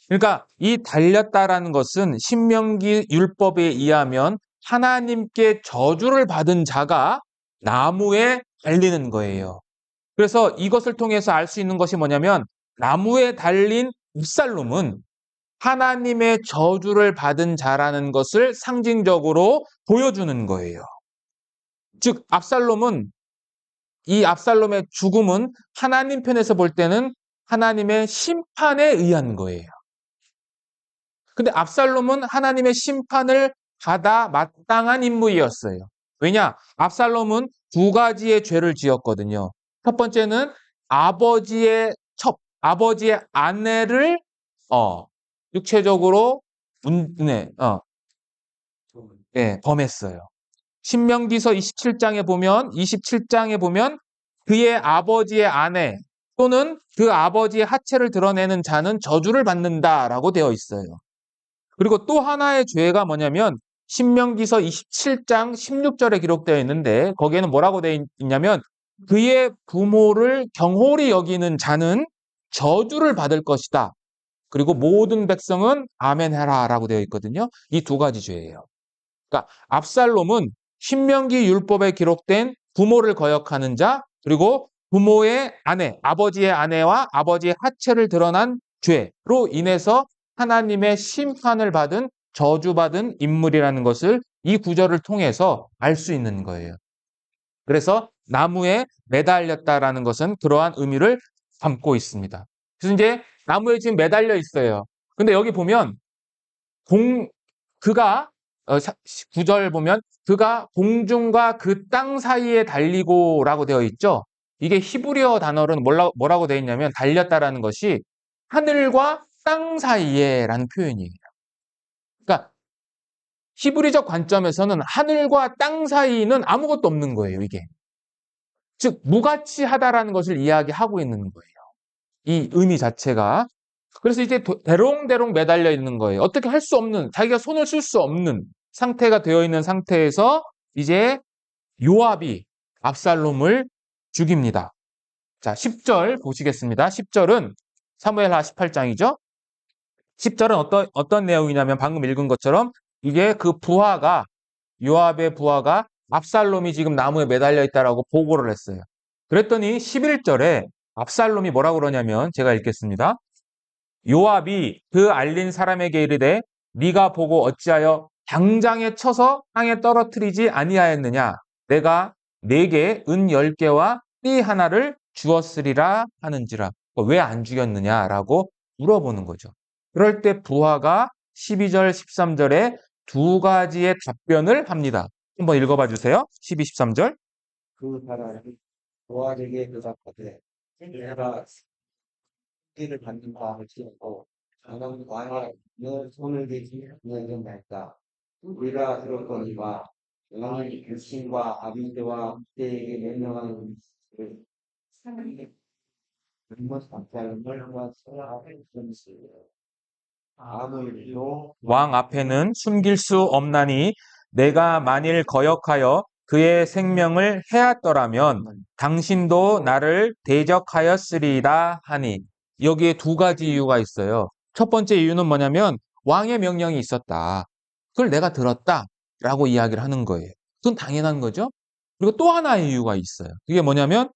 그러니까 이 달렸다라는 것은 신명기 율법에 의하면 하나님께 저주를 받은 자가 나무에 달리는 거예요. 그래서 이것을 통해서 알 수 있는 것이 뭐냐면 나무에 달린 압살롬은 하나님의 저주를 받은 자라는 것을 상징적으로 보여주는 거예요. 즉 압살롬은 이 압살롬의 죽음은 하나님 편에서 볼 때는 하나님의 심판에 의한 거예요. 근데 압살롬은 하나님의 심판을 받아 마땅한 인물이었어요. 왜냐? 압살롬은 두 가지의 죄를 지었거든요. 첫 번째는 아버지의 아내를 육체적으로 범했어요. 신명기서 27장에 보면 그의 아버지의 아내 또는 그 아버지의 하체를 드러내는 자는 저주를 받는다라고 되어 있어요. 그리고 또 하나의 죄가 뭐냐면 신명기서 27장 16절에 기록되어 있는데 거기에는 뭐라고 되어 있냐면 그의 부모를 경홀히 여기는 자는 저주를 받을 것이다. 그리고 모든 백성은 아멘해라 라고 되어 있거든요. 이 두 가지 죄예요. 그러니까 압살롬은 신명기 율법에 기록된 부모를 거역하는 자 그리고 부모의 아내, 아버지의 아내와 아버지의 하체를 드러난 죄로 인해서 하나님의 심판을 받은 저주받은 인물이라는 것을 이 구절을 통해서 알 수 있는 거예요. 그래서 나무에 매달렸다라는 것은 그러한 의미를 담고 있습니다. 그래서 이제 나무에 지금 매달려 있어요. 근데 여기 보면 그가 9절 보면 그가 공중과 그 땅 사이에 달리고라고 되어 있죠. 이게 히브리어 단어로는 뭐라고 되어 있냐면 달렸다라는 것이 하늘과 땅 사이에라는 표현이에요. 그러니까 히브리적 관점에서는 하늘과 땅 사이는 아무것도 없는 거예요, 이게. 즉 무가치하다라는 것을 이야기하고 있는 거예요. 이 의미 자체가. 그래서 이제 대롱대롱 매달려 있는 거예요. 어떻게 할 수 없는, 자기가 손을 쓸 수 없는 상태가 되어 있는 상태에서 이제 요압이 압살롬을 죽입니다. 자, 10절 보시겠습니다. 10절은 사무엘하 18장이죠. 10절은 어떤 내용이냐면 방금 읽은 것처럼 이게 그 요압의 부하가 압살롬이 지금 나무에 매달려 있다라고 보고를 했어요. 그랬더니 11절에 압살롬이 뭐라고 그러냐면 제가 읽겠습니다. 요압이 그 알린 사람에게 이르되 네가 보고 어찌하여 당장에 쳐서 땅에 떨어뜨리지 아니하였느냐 내가 네게 은 10개와 띠 하나를 주었으리라 하는지라 왜 안 죽였느냐라고 물어보는 거죠. 그럴 때 부하가 12절 13절에 두 가지의 답변을 합니다. 한번 읽어봐 주세요. 12, 13절. 그 사람이 노아에게 대답하되 내가 피를 받는 바를 치고 너는 왕의 너 손을 대지 너는 말까 우리가 들었거니와 너는 육신과 아비들과 그때에게 명령하는 것을 잘못 박탈물과 소라를 전시해요. 아무리도 왕 앞에는 숨길 수 없나니 내가 만일 거역하여 그의 생명을 해왔더라면 당신도 나를 대적하였으리라 하니 여기에 두 가지 이유가 있어요. 첫 번째 이유는 뭐냐면 왕의 명령이 있었다. 그걸 내가 들었다라고 이야기를 하는 거예요. 그건 당연한 거죠. 그리고 또 하나의 이유가 있어요. 그게 뭐냐면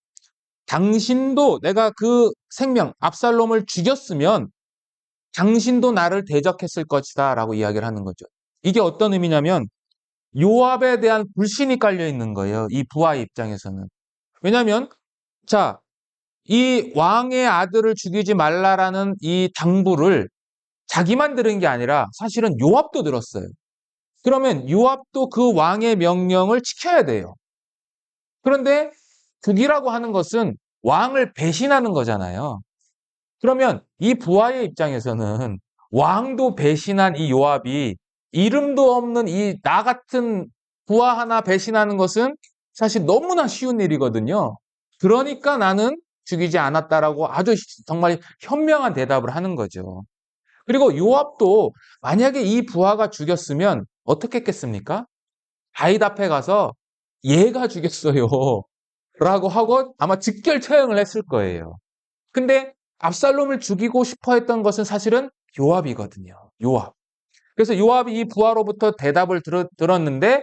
당신도 내가 그 생명 압살롬을 죽였으면 당신도 나를 대적했을 것이다 라고 이야기를 하는 거죠. 이게 어떤 의미냐면 요압에 대한 불신이 깔려 있는 거예요. 이 부하의 입장에서는. 왜냐하면 자 이 왕의 아들을 죽이지 말라라는 이 당부를 자기만 들은 게 아니라 사실은 요압도 들었어요. 그러면 요압도 그 왕의 명령을 지켜야 돼요. 그런데 죽이라고 하는 것은 왕을 배신하는 거잖아요. 그러면 이 부하의 입장에서는 왕도 배신한 이 요압이 이름도 없는 이 나 같은 부하 하나 배신하는 것은 사실 너무나 쉬운 일이거든요. 그러니까 나는 죽이지 않았다라고 아주 정말 현명한 대답을 하는 거죠. 그리고 요압도 만약에 이 부하가 죽였으면 어떻게 했겠습니까? 다윗 앞에 가서 얘가 죽였어요. 라고 하고 아마 직결 처형을 했을 거예요. 근데 압살롬을 죽이고 싶어 했던 것은 사실은 요압이거든요. 요압. 그래서 요압이 이 부하로부터 대답을 들었는데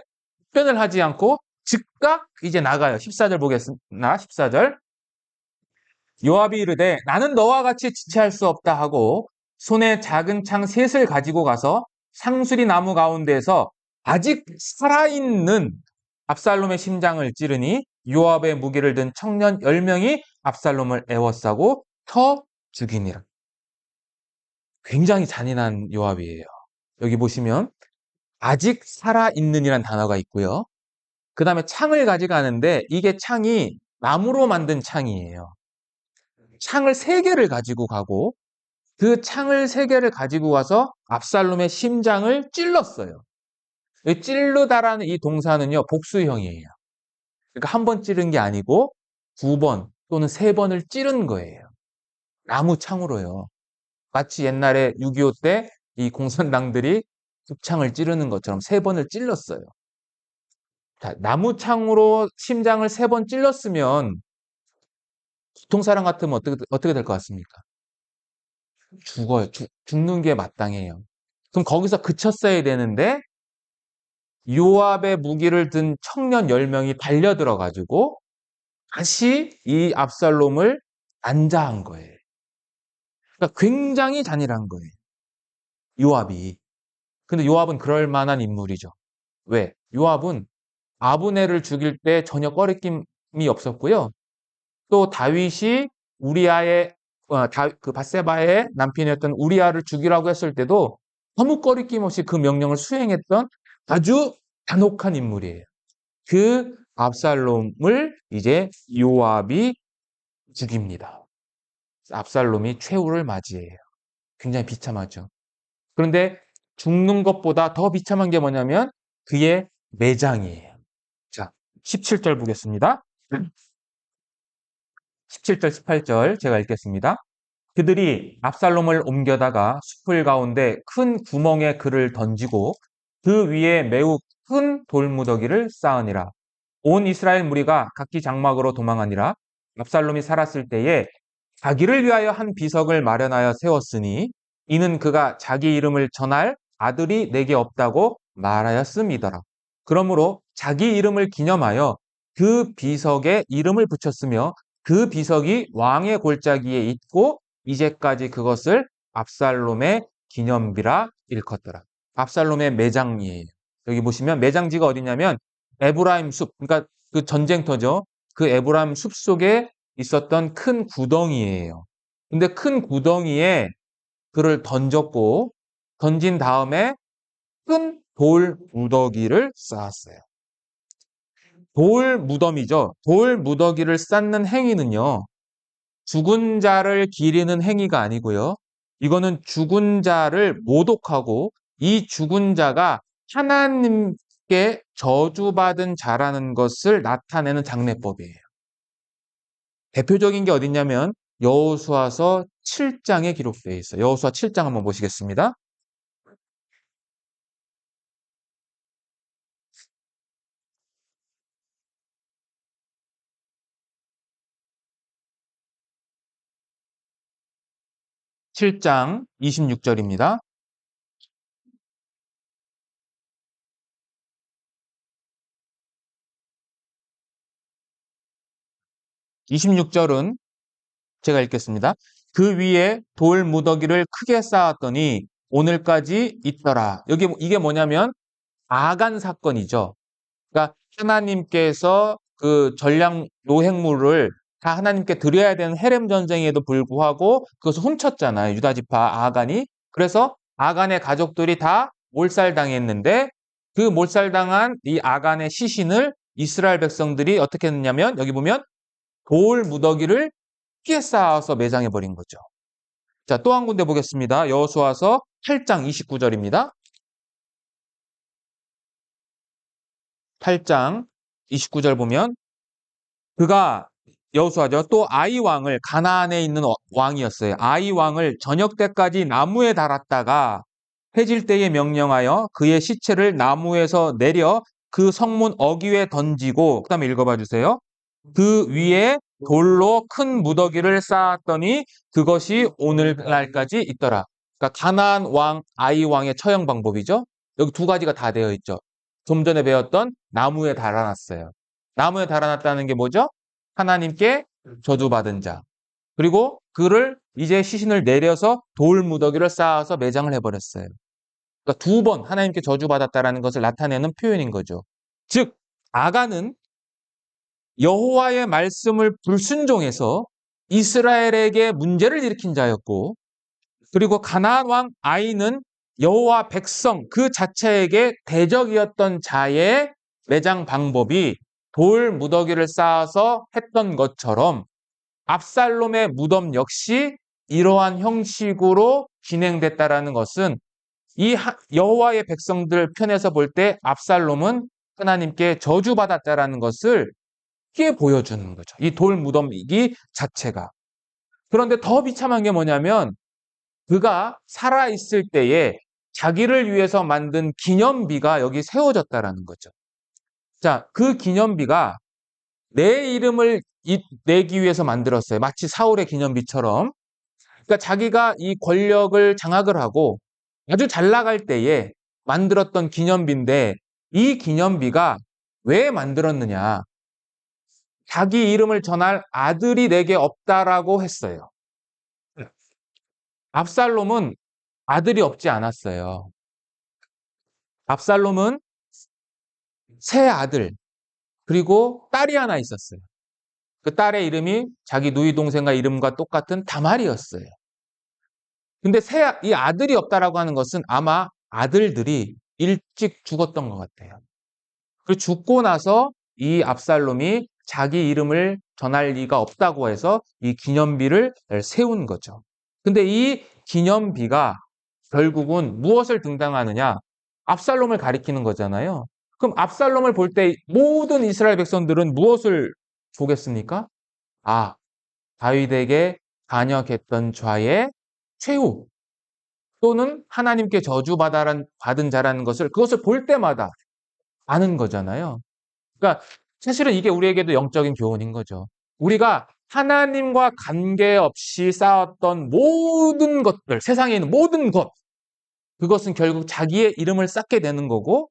답변을 하지 않고 즉각 이제 나가요. 14절 보겠습니다. 14절. 요압이 이르되 나는 너와 같이 지체할 수 없다 하고 손에 작은 창 셋을 가지고 가서 상수리 나무 가운데에서 아직 살아있는 압살롬의 심장을 찌르니 요압의 무기를 든 청년 10명이 압살롬을 에워싸고 쳐 죽이니라. 굉장히 잔인한 요압이에요. 여기 보시면 아직 살아있는이란 단어가 있고요. 그 다음에 창을 가져가는데 이게 창이 나무로 만든 창이에요. 창을 3개를 가지고 가고 그 창을 3개를 가지고 와서 압살롬의 심장을 찔렀어요. 이 찔르다라는 이 동사는요, 복수형이에요. 그러니까 한 번 찌른 게 아니고 2번 또는 3번을 찌른 거예요. 나무 창으로요. 마치 옛날에 6.25 때 이 공산당들이 북창을 찌르는 것처럼 3번을 찔렀어요. 자, 나무 창으로 심장을 3번 찔렀으면 보통 사람 같으면 어떻게 될 것 같습니까? 죽어요. 죽는 게 마땅해요. 그럼 거기서 그쳤어야 되는데 요압의 무기를 든 청년 10명이 달려들어 가지고 다시 이 압살롬을 안자한 거예요. 그러니까 굉장히 잔인한 거예요. 요압이. 근데 요압은 그럴 만한 인물이죠. 왜? 요압은 아브넬을 죽일 때 전혀 꺼리낌이 없었고요. 또 다윗이 우리아의 그 밧세바의 남편이었던 우리아를 죽이라고 했을 때도 아무 꺼리낌 없이 그 명령을 수행했던 아주 잔혹한 인물이에요. 그 압살롬을 이제 요압이 죽입니다. 압살롬이 최후를 맞이해요. 굉장히 비참하죠. 그런데 죽는 것보다 더 비참한 게 뭐냐면 그의 매장이에요. 자, 17절 보겠습니다. 17절, 18절 제가 읽겠습니다. 그들이 압살롬을 옮겨다가 숲을 가운데 큰 구멍에 그를 던지고 그 위에 매우 큰 돌무더기를 쌓으니라. 온 이스라엘 무리가 각기 장막으로 도망하니라. 압살롬이 살았을 때에 자기를 위하여 한 비석을 마련하여 세웠으니 이는 그가 자기 이름을 전할 아들이 내게 없다고 말하였음이더라. 그러므로 자기 이름을 기념하여 그 비석에 이름을 붙였으며 그 비석이 왕의 골짜기에 있고 이제까지 그것을 압살롬의 기념비라 일컫더라. 압살롬의 매장이에요. 여기 보시면 매장지가 어디냐면 에브라임 숲, 그러니까 그 전쟁터죠. 그 에브라임 숲 속에 있었던 큰 구덩이에요. 근데 큰 구덩이에 그를 던졌고 던진 다음에 큰 돌 무더기를 쌓았어요. 돌 무덤이죠. 돌 무더기를 쌓는 행위는요. 죽은 자를 기리는 행위가 아니고요. 이거는 죽은 자를 모독하고 이 죽은 자가 하나님께 저주받은 자라는 것을 나타내는 장례법이에요. 대표적인 게 어딨냐면 여호수아서 7장에 기록되어 있어요. 여호수아 7장 한번 보시겠습니다. 7장 26절입니다. 26절은 제가 읽겠습니다. 그 위에 돌 무더기를 크게 쌓았더니 오늘까지 있더라. 이게 뭐냐면 아간 사건이죠. 그러니까 하나님께서 그 전량 노획물을 다 하나님께 드려야 되는 헤렘 전쟁에도 불구하고 그것을 훔쳤잖아요. 유다 지파 아간이. 그래서 아간의 가족들이 다 몰살당했는데 그 몰살당한 이 아간의 시신을 이스라엘 백성들이 어떻게 했냐면 여기 보면 돌 무더기를 피에 쌓아서 매장해 버린 거죠. 자, 또 한 군데 보겠습니다. 여호수아서 8장 29절입니다. 8장 29절 보면 그가 여호수아죠. 또 아이 왕을 가나안에 있는 왕이었어요. 아이 왕을 저녁 때까지 나무에 달았다가 해질 때에 명령하여 그의 시체를 나무에서 내려 그 성문 어귀에 던지고 그다음에 읽어봐 주세요. 그 위에 돌로 큰 무더기를 쌓았더니 그것이 오늘날까지 있더라. 그러니까 가나안 왕 아이 왕의 처형 방법이죠. 여기 두 가지가 다 되어 있죠. 좀 전에 배웠던 나무에 달아놨어요. 나무에 달아놨다는 게 뭐죠? 하나님께 저주받은 자. 그리고 그를 이제 시신을 내려서 돌 무더기를 쌓아서 매장을 해버렸어요. 그러니까 두 번 하나님께 저주받았다라는 것을 나타내는 표현인 거죠. 즉 아간은 여호와의 말씀을 불순종해서 이스라엘에게 문제를 일으킨 자였고 그리고 가나안 왕 아이는 여호와 백성 그 자체에게 대적이었던 자의 매장 방법이 돌 무더기를 쌓아서 했던 것처럼 압살롬의 무덤 역시 이러한 형식으로 진행됐다라는 것은 이 여호와의 백성들 편에서 볼 때 압살롬은 하나님께 저주받았다라는 것을 쉽게 보여주는 거죠. 이 돌 무덤이기 자체가. 그런데 더 비참한 게 뭐냐면 그가 살아있을 때에 자기를 위해서 만든 기념비가 여기 세워졌다라는 거죠. 자, 그 기념비가 내 이름을 내기 위해서 만들었어요. 마치 사울의 기념비처럼. 그러니까 자기가 이 권력을 장악을 하고 아주 잘 나갈 때에 만들었던 기념비인데 이 기념비가 왜 만들었느냐? 자기 이름을 전할 아들이 내게 없다라고 했어요. 압살롬은 아들이 없지 않았어요. 압살롬은 세 아들, 그리고 딸이 하나 있었어요. 그 딸의 이름이 자기 누이 동생과 이름과 똑같은 다말이었어요. 근데 이 아들이 없다라고 하는 것은 아마 아들들이 일찍 죽었던 것 같아요. 그리고 죽고 나서 이 압살롬이 자기 이름을 전할 리가 없다고 해서 이 기념비를 세운 거죠. 근데 이 기념비가 결국은 무엇을 등장하느냐? 압살롬을 가리키는 거잖아요. 그럼 압살롬을 볼 때 모든 이스라엘 백성들은 무엇을 보겠습니까? 아, 다윗에게 반역했던 좌의 최후 또는 하나님께 저주받은 자라는 것을 그것을 볼 때마다 아는 거잖아요. 그러니까 사실은 이게 우리에게도 영적인 교훈인 거죠. 우리가 하나님과 관계없이 쌓았던 모든 것들, 세상에 있는 모든 것, 그것은 결국 자기의 이름을 쌓게 되는 거고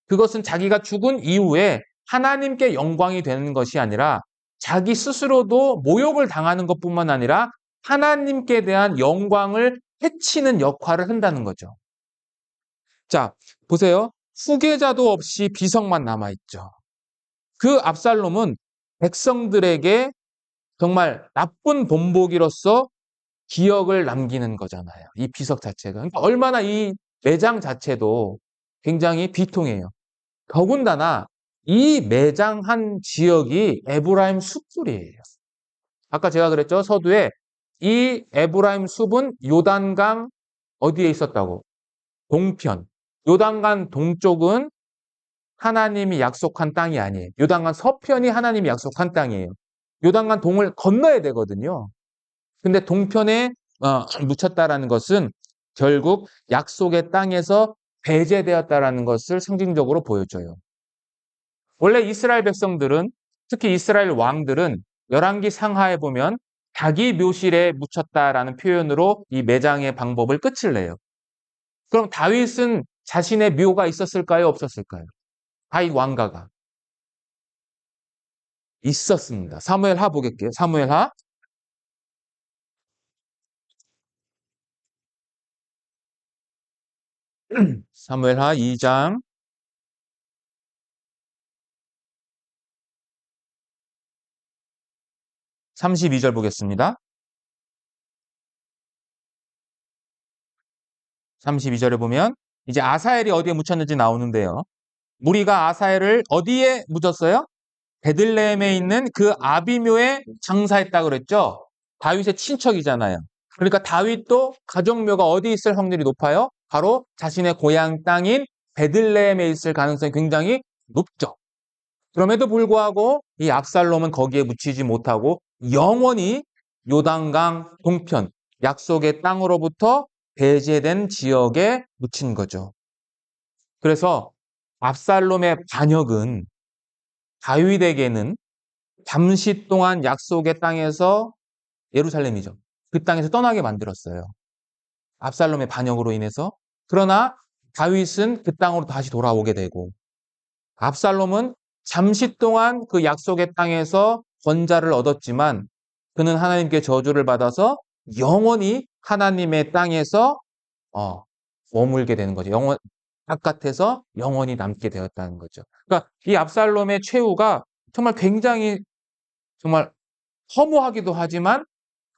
그것은 자기가 죽은 이후에 하나님께 영광이 되는 것이 아니라 자기 스스로도 모욕을 당하는 것뿐만 아니라 하나님께 대한 영광을 해치는 역할을 한다는 거죠. 자, 보세요. 후계자도 없이 비석만 남아있죠. 그 압살롬은 백성들에게 정말 나쁜 본보기로서 기억을 남기는 거잖아요. 이 비석 자체가. 그러니까 얼마나 이 매장 자체도 굉장히 비통해요. 더군다나 이 매장한 지역이 에브라임 숲들이에요. 아까 제가 그랬죠. 서두에 이 에브라임 숲은 요단강 어디에 있었다고? 동편. 요단강 동쪽은 하나님이 약속한 땅이 아니에요. 요단강 서편이 하나님이 약속한 땅이에요. 요단강 동을 건너야 되거든요. 근데 동편에 묻혔다라는 것은 결국 약속의 땅에서 배제되었다라는 것을 상징적으로 보여줘요. 원래 이스라엘 백성들은 특히 이스라엘 왕들은 열왕기 상하에 보면 자기 묘실에 묻혔다라는 표현으로 이 매장의 방법을 끝을 내요. 그럼 다윗은 자신의 묘가 있었을까요? 없었을까요? 다윗 왕가가 있었습니다. 사무엘하 보겠게요. 사무엘하 사무엘하 2장 32절 보겠습니다. 32절에 보면 이제 아사엘이 어디에 묻혔는지 나오는데요. 무리가 아사엘을 어디에 묻혔어요? 베들레헴에 있는 그 아비묘에 장사했다 그랬죠. 다윗의 친척이잖아요. 그러니까 다윗도 가족묘가 어디 있을 확률이 높아요? 바로 자신의 고향 땅인 베들레헴에 있을 가능성이 굉장히 높죠. 그럼에도 불구하고 이 압살롬은 거기에 묻히지 못하고 영원히 요단강 동편, 약속의 땅으로부터 배제된 지역에 묻힌 거죠. 그래서 압살롬의 반역은 다윗에게는 잠시 동안 약속의 땅에서 예루살렘이죠. 그 땅에서 떠나게 만들었어요. 압살롬의 반역으로 인해서. 그러나 다윗은 그 땅으로 다시 돌아오게 되고 압살롬은 잠시 동안 그 약속의 땅에서 권자를 얻었지만 그는 하나님께 저주를 받아서 영원히 하나님의 땅에서 머물게 되는 거죠. 바깥에서 영원히 남게 되었다는 거죠. 그러니까 이 압살롬의 최후가 정말 굉장히 정말 허무하기도 하지만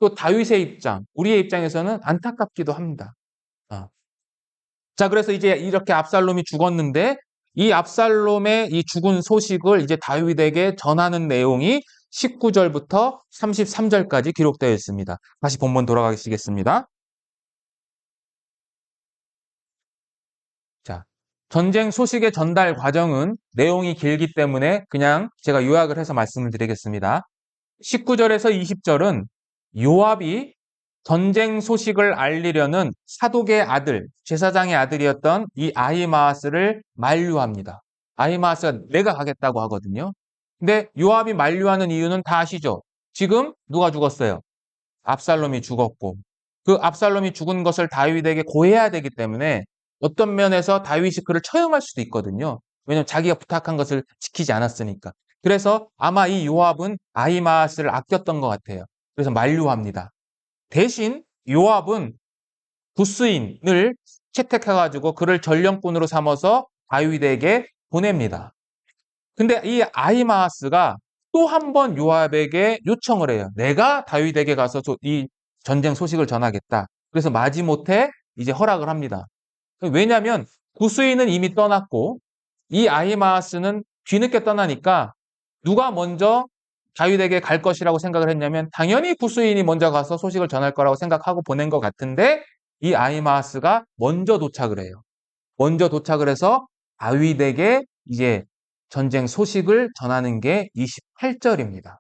또 다윗의 입장, 우리의 입장에서는 안타깝기도 합니다. 자, 그래서 이제 이렇게 압살롬이 죽었는데 이 압살롬의 이 죽은 소식을 이제 다윗에게 전하는 내용이 19절부터 33절까지 기록되어 있습니다. 다시 본문 돌아가시겠습니다. 자, 전쟁 소식의 전달 과정은 내용이 길기 때문에 그냥 제가 요약을 해서 말씀을 드리겠습니다. 19절에서 20절은 요압이 전쟁 소식을 알리려는 사독의 아들, 제사장의 아들이었던 이 아히마아스를 만류합니다. 아히마아스가 내가 가겠다고 하거든요. 근데 요압이 만류하는 이유는 다 아시죠? 지금 누가 죽었어요? 압살롬이 죽었고 그 압살롬이 죽은 것을 다윗에게 고해야 되기 때문에 어떤 면에서 다윗이 그를 처형할 수도 있거든요. 왜냐하면 자기가 부탁한 것을 지키지 않았으니까. 그래서 아마 이 요압은 아히마아스를 아꼈던 것 같아요. 그래서 만류합니다. 대신 요압은 구스인을 채택해가지고 그를 전령꾼으로 삼아서 다윗에게 보냅니다. 근데 이 아히마아스가 또 한 번 요압에게 요청을 해요. 내가 다윗에게 가서 이 전쟁 소식을 전하겠다. 그래서 마지못해 이제 허락을 합니다. 왜냐하면 구스인은 이미 떠났고 이 아히마아스는 뒤늦게 떠나니까 누가 먼저 다윗에게 갈 것이라고 생각을 했냐면 당연히 구스인이 먼저 가서 소식을 전할 거라고 생각하고 보낸 것 같은데 이 아히마아스가 먼저 도착을 해요. 먼저 도착을 해서 다윗에게 이제 전쟁 소식을 전하는 게 28절입니다.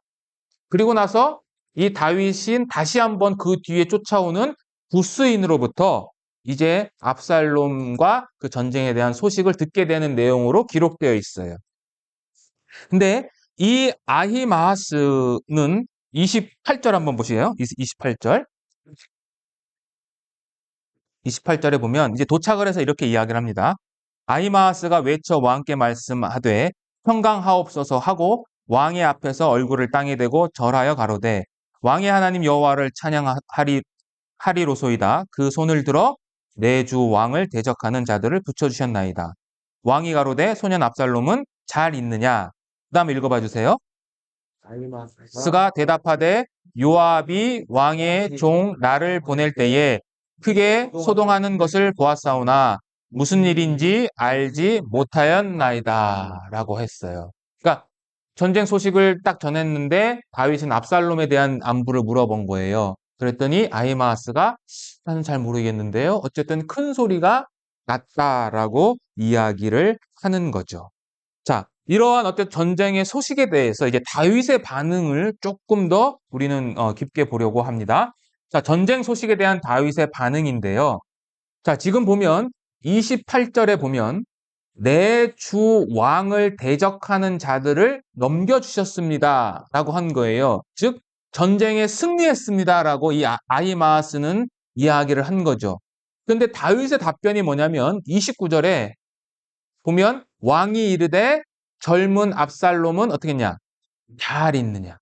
그리고 나서 이 다윗은 다시 한번 그 뒤에 쫓아오는 구스인으로부터 이제 압살롬과 그 전쟁에 대한 소식을 듣게 되는 내용으로 기록되어 있어요. 근데 이 아히마아스는 28절 한번 보시게요. 28절. 28절에 보면 이제 도착을 해서 이렇게 이야기를 합니다. 아히마아스가 외쳐 왕께 말씀하되 평강하옵소서 하고 왕의 앞에서 얼굴을 땅에 대고 절하여 가로되 왕의 하나님 여호와를 찬양하리로소이다. 그 손을 들어 내 주 왕을 대적하는 자들을 붙여주셨나이다. 왕이 가로되 소년 압살롬은 잘 있느냐? 그 다음 읽어봐 주세요. 스가 대답하되 요압이 왕의 종 나를 보낼 때에 크게 소동하는 것을 보았사오나 무슨 일인지 알지 못하였나이다 라고 했어요. 그러니까 전쟁 소식을 딱 전했는데 다윗은 압살롬에 대한 안부를 물어본 거예요. 그랬더니 아히마아스가 나는 잘 모르겠는데요. 어쨌든 큰 소리가 났다라고 이야기를 하는 거죠. 자, 이러한 어떤 전쟁의 소식에 대해서 이제 다윗의 반응을 조금 더 우리는 깊게 보려고 합니다. 자, 전쟁 소식에 대한 다윗의 반응인데요. 자, 지금 보면 28절에 보면 내 주 왕을 대적하는 자들을 넘겨주셨습니다 라고 한 거예요. 즉 전쟁에 승리했습니다 라고 이 아히마아스는 이야기를 한 거죠. 그런데 다윗의 답변이 뭐냐면 29절에 보면 왕이 이르되 젊은 압살롬은 어떻게 했냐? 잘 있느냐?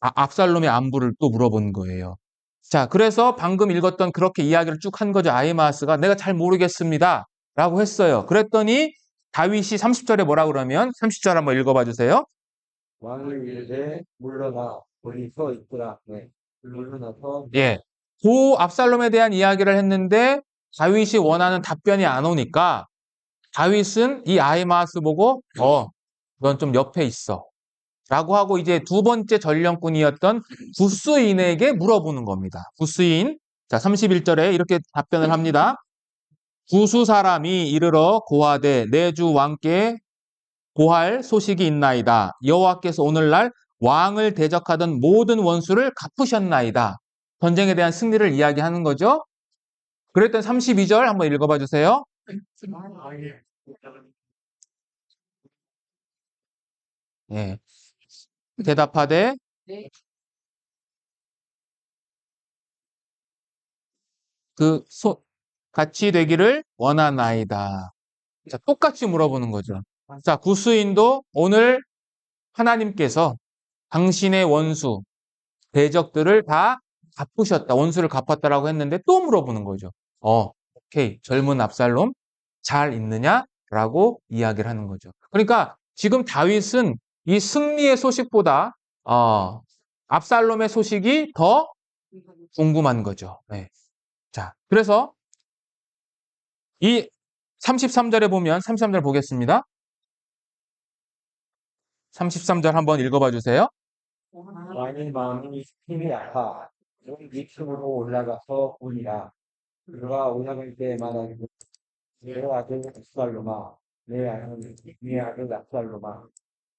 압살롬의 안부를 또 물어본 거예요. 자, 그래서 방금 읽었던 그렇게 이야기를 쭉 한 거죠. 아히마아스가 내가 잘 모르겠습니다 라고 했어요. 그랬더니 다윗이 30절에 뭐라 그러면 30절 한번 읽어봐 주세요. 왕을 이르되 물러나 거기 서 있더라. 네. 그러고 나서 예. 그 압살롬에 대한 이야기를 했는데 다윗이 원하는 답변이 안 오니까 다윗은 이 아히마아스 보고 넌 좀 옆에 있어. 라고 하고 이제 두 번째 전령꾼이었던 구스인에게 물어보는 겁니다. 구스인. 자, 31절에 이렇게 답변을 합니다. 구수 사람이 이르러 고하되 내 주 왕께 고할 소식이 있나이다. 여호와께서 오늘날 왕을 대적하던 모든 원수를 갚으셨나이다. 전쟁에 대한 승리를 이야기하는 거죠. 그랬던 32절 한번 읽어봐 주세요. 예. 대답하되 같이 되기를 원하나이다. 자, 똑같이 물어보는 거죠. 자, 구스인도 오늘 하나님께서 당신의 원수, 대적들을 다 갚으셨다. 원수를 갚았다라고 했는데 또 물어보는 거죠. 오케이. 젊은 압살롬 잘 있느냐? 라고 이야기를 하는 거죠. 그러니까 지금 다윗은 이 승리의 소식보다 압살롬의 소식이 더 궁금한 거죠. 네. 자, 그래서 이 33절에 보면 33절 보겠습니다. 33절 한번 읽어봐 주세요. 왕의 마음이 힘이 아파 좀 위층으로 올라가서 보니라. 그가 올라갈 때 말하기를 내 아들 압살롬아 내 아들 압살롬아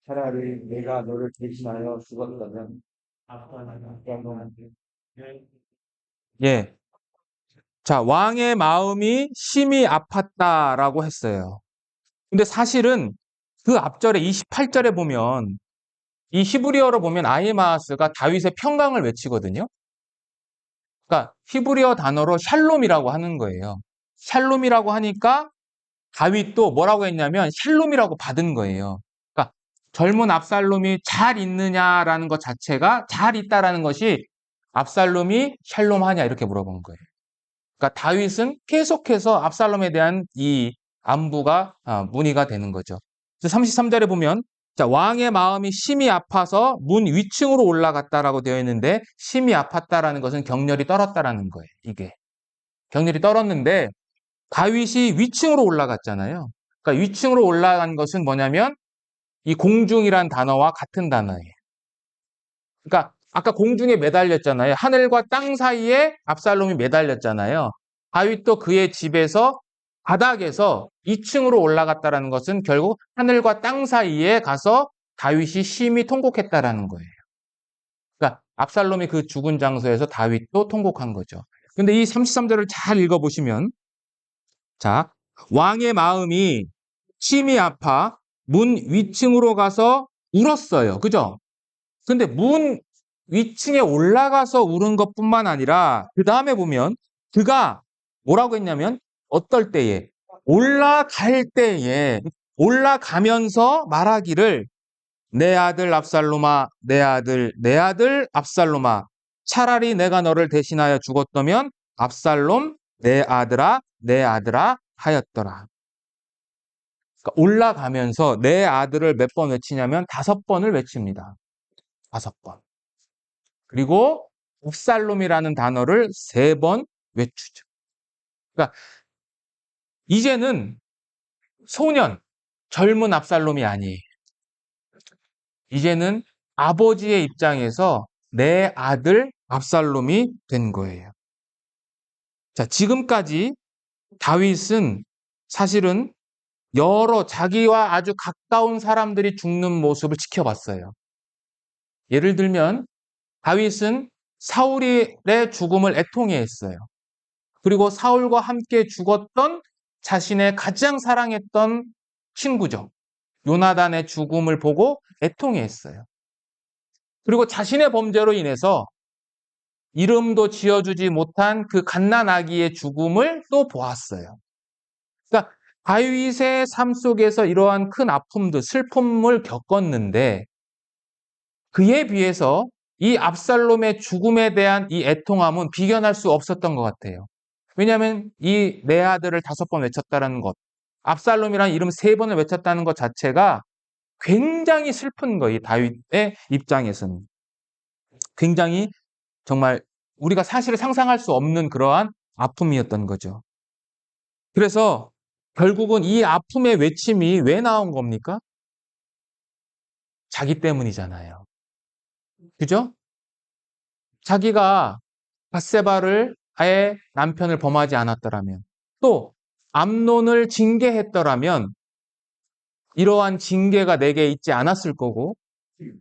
차라리 내가 너를 대신하여 죽었다면 압살롬한테 예. 자, 왕의 마음이 심히 아팠다라고 했어요. 근데 사실은 그 앞절에 28절에 보면 이 히브리어로 보면 아히마아스가 다윗의 평강을 외치거든요. 그러니까 히브리어 단어로 샬롬이라고 하는 거예요. 샬롬이라고 하니까 다윗도 뭐라고 했냐면 샬롬이라고 받은 거예요. 그러니까 젊은 압살롬이 잘 있느냐라는 것 자체가 잘 있다라는 것이 압살롬이 샬롬하냐 이렇게 물어본 거예요. 그러니까 다윗은 계속해서 압살롬에 대한 이 안부가 문의가 되는 거죠. 그래서 33절에 보면 자, 왕의 마음이 심히 아파서 문 위층으로 올라갔다라고 되어 있는데 심히 아팠다라는 것은 격렬히 떨었다라는 거예요. 이게 격렬히 떨었는데 다윗이 위층으로 올라갔잖아요. 그러니까 위층으로 올라간 것은 뭐냐면 이 공중이란 단어와 같은 단어예요. 그러니까 아까 공중에 매달렸잖아요. 하늘과 땅 사이에 압살롬이 매달렸잖아요. 다윗도 그의 집에서 바닥에서 2층으로 올라갔다라는 것은 결국 하늘과 땅 사이에 가서 다윗이 심히 통곡했다라는 거예요. 그러니까 압살롬이 그 죽은 장소에서 다윗도 통곡한 거죠. 근데 이 33절을 잘 읽어보시면 자, 왕의 마음이 심히 아파 문 위층으로 가서 울었어요. 그죠? 근데 문 위층에 올라가서 울은 것뿐만 아니라 그 다음에 보면 그가 뭐라고 했냐면 어떨 때에 올라갈 때에 올라가면서 말하기를 내 아들 압살롬아 내 아들 압살롬아 차라리 내가 너를 대신하여 죽었다면 압살롬 내 아들아 하였더라. 그러니까 올라가면서 내 아들을 몇 번 외치냐면 5번을 외칩니다. 5번. 그리고 압살롬이라는 단어를 3번 외치죠. 그러니까 이제는 소년, 젊은 압살롬이 아니에요. 이제는 아버지의 입장에서 내 아들 압살롬이 된 거예요. 자, 지금까지 다윗은 사실은 여러 자기와 아주 가까운 사람들이 죽는 모습을 지켜봤어요. 예를 들면 다윗은 사울의 죽음을 애통해했어요. 그리고 사울과 함께 죽었던 자신의 가장 사랑했던 친구죠. 요나단의 죽음을 보고 애통해했어요. 그리고 자신의 범죄로 인해서 이름도 지어주지 못한 그 갓난아기의 죽음을 또 보았어요. 그러니까 다윗의 삶 속에서 이러한 큰 아픔들, 슬픔을 겪었는데 그에 비해서 이 압살롬의 죽음에 대한 이 애통함은 비견할 수 없었던 것 같아요. 왜냐하면 이 내 아들을 5번 외쳤다는 것, 압살롬이라는 이름 3번을 외쳤다는 것 자체가 굉장히 슬픈 거예요. 다윗의 입장에서는. 굉장히 정말 우리가 사실 상상할 수 없는 그러한 아픔이었던 거죠. 그래서 결국은 이 아픔의 외침이 왜 나온 겁니까? 자기 때문이잖아요. 그죠? 자기가 밧세바를 아예 남편을 범하지 않았더라면, 또 암논을 징계했더라면 이러한 징계가 내게 있지 않았을 거고,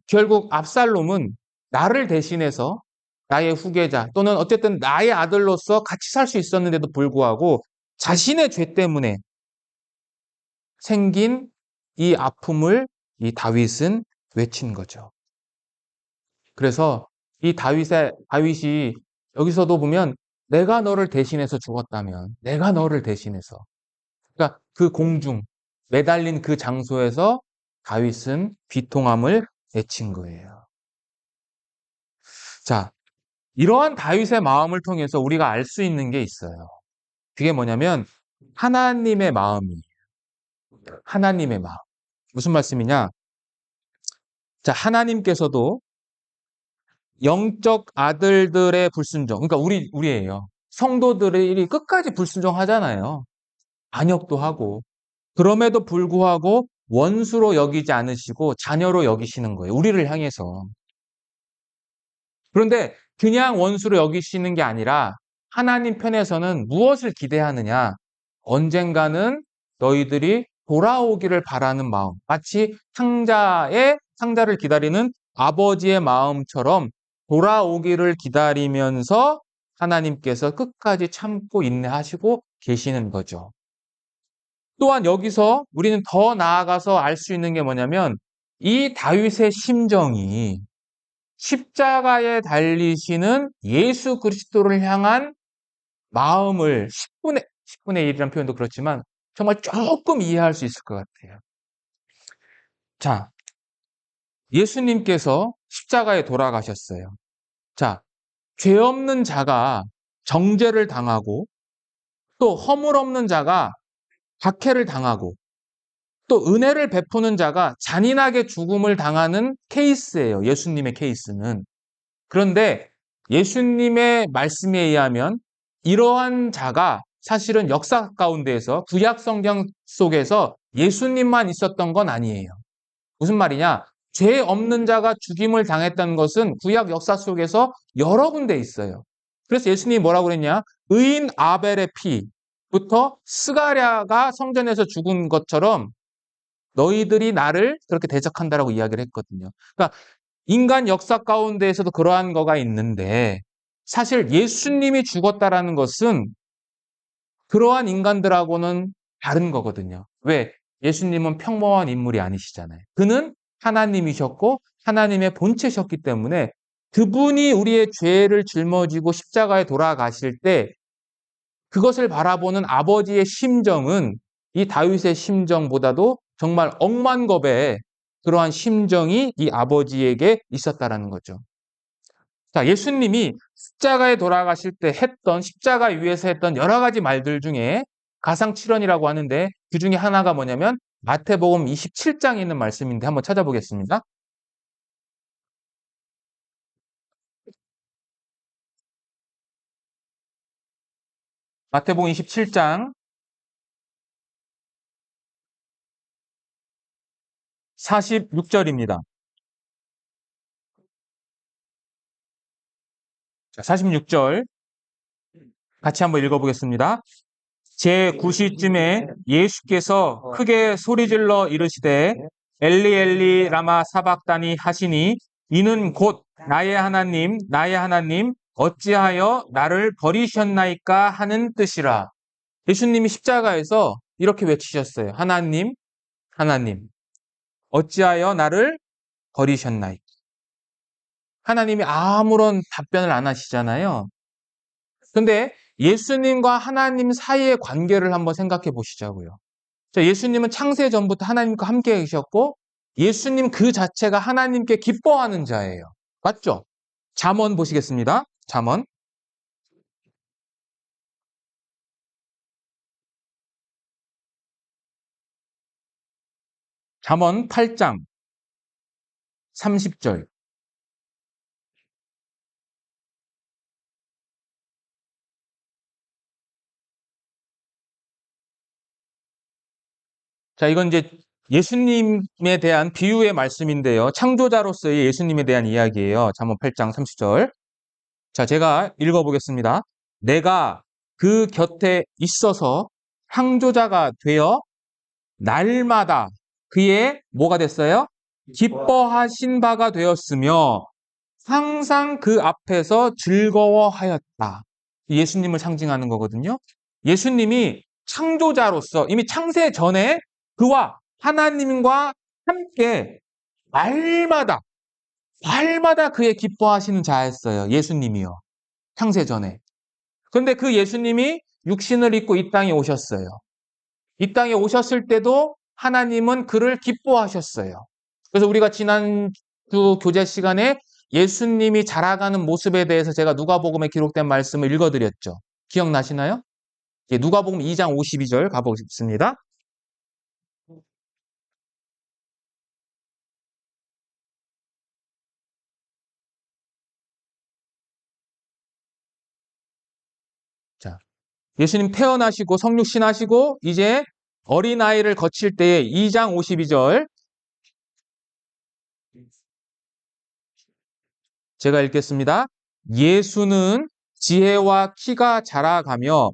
결국 압살롬은 나를 대신해서 나의 후계자 또는 어쨌든 나의 아들로서 같이 살 수 있었는데도 불구하고 자신의 죄 때문에 생긴 이 아픔을 이 다윗은 외친 거죠. 그래서 이 다윗이 여기서도 보면 내가 너를 대신해서 죽었다면, 내가 너를 대신해서, 그러니까 그 공중 매달린 그 장소에서 다윗은 비통함을 내친 거예요. 자, 이러한 다윗의 마음을 통해서 우리가 알 수 있는 게 있어요. 그게 뭐냐면 하나님의 마음이에요. 하나님의 마음. 무슨 말씀이냐? 자, 하나님께서도 영적 아들들의 불순종, 그러니까 우리예요. 성도들이 끝까지 불순종하잖아요. 반역도 하고. 그럼에도 불구하고 원수로 여기지 않으시고 자녀로 여기시는 거예요. 우리를 향해서. 그런데 그냥 원수로 여기시는 게 아니라 하나님 편에서는 무엇을 기대하느냐? 언젠가는 너희들이 돌아오기를 바라는 마음. 마치 상자를 기다리는 아버지의 마음처럼 돌아오기를 기다리면서 하나님께서 끝까지 참고 인내하시고 계시는 거죠. 또한 여기서 우리는 더 나아가서 알 수 있는 게 뭐냐면 이 다윗의 심정이 십자가에 달리시는 예수 그리스도를 향한 마음을 10분의 1이라는 표현도 그렇지만 정말 조금 이해할 수 있을 것 같아요. 자, 예수님께서 십자가에 돌아가셨어요. 자, 죄 없는 자가 정죄를 당하고 또 허물 없는 자가 박해를 당하고 또 은혜를 베푸는 자가 잔인하게 죽음을 당하는 케이스예요. 예수님의 케이스는. 그런데 예수님의 말씀에 의하면 이러한 자가 사실은 역사 가운데에서 구약 성경 속에서 예수님만 있었던 건 아니에요. 무슨 말이냐? 죄 없는 자가 죽임을 당했던 것은 구약 역사 속에서 여러 군데 있어요. 그래서 예수님이 뭐라고 그랬냐? 의인 아벨의 피부터 스가랴가 성전에서 죽은 것처럼 너희들이 나를 그렇게 대적한다라고 이야기를 했거든요. 그러니까 인간 역사 가운데에서도 그러한 거가 있는데 사실 예수님이 죽었다라는 것은 그러한 인간들하고는 다른 거거든요. 왜? 예수님은 평범한 인물이 아니시잖아요. 그는 하나님이셨고 하나님의 본체셨기 때문에 그분이 우리의 죄를 짊어지고 십자가에 돌아가실 때 그것을 바라보는 아버지의 심정은 이 다윗의 심정보다도 정말 억만 배의 그러한 심정이 이 아버지에게 있었다라는 거죠. 자, 예수님이 십자가에 돌아가실 때 십자가 위에서 했던 여러 가지 말들 중에 가상칠언이라고 하는데 그 중에 하나가 뭐냐면 마태복음 27장에 있는 말씀인데 한번 찾아보겠습니다. 마태복음 27장 46절입니다. 자, 46절 같이 한번 읽어보겠습니다. 제9시쯤에 예수께서 크게 소리질러 이르시되 엘리 엘리 라마 사박다니 하시니 이는 곧 나의 하나님 어찌하여 나를 버리셨나이까 하는 뜻이라. 예수님이 십자가에서 이렇게 외치셨어요. 하나님, 하나님 어찌하여 나를 버리셨나이까. 하나님이 아무런 답변을 안 하시잖아요. 근데 예수님과 하나님 사이의 관계를 한번 생각해 보시자고요. 자, 예수님은 창세 전부터 하나님과 함께 계셨고 예수님 그 자체가 하나님께 기뻐하는 자예요. 맞죠? 잠언 보시겠습니다. 잠언 8장 30절. 자, 이건 이제 예수님에 대한 비유의 말씀인데요. 창조자로서의 예수님에 대한 이야기예요. 잠언 8장 30절. 자, 제가 읽어보겠습니다. 내가 그 곁에 있어서 창조자가 되어 날마다 그의 뭐가 됐어요? 기뻐하신 바가 되었으며 항상 그 앞에서 즐거워하였다. 예수님을 상징하는 거거든요. 예수님이 창조자로서 이미 창세 전에 그와 하나님과 함께 날마다 그의 기뻐하시는 자였어요. 예수님이요. 창세 전에. 그런데 그 예수님이 육신을 입고 이 땅에 오셨어요. 이 땅에 오셨을 때도 하나님은 그를 기뻐하셨어요. 그래서 우리가 지난주 교제 시간에 예수님이 자라가는 모습에 대해서 제가 누가복음에 기록된 말씀을 읽어드렸죠. 기억나시나요? 예, 누가복음 2장 52절 가보겠습니다. 자, 예수님 태어나시고 성육신하시고 이제 어린아이를 거칠 때에 2장 52절 제가 읽겠습니다. 예수는 지혜와 키가 자라가며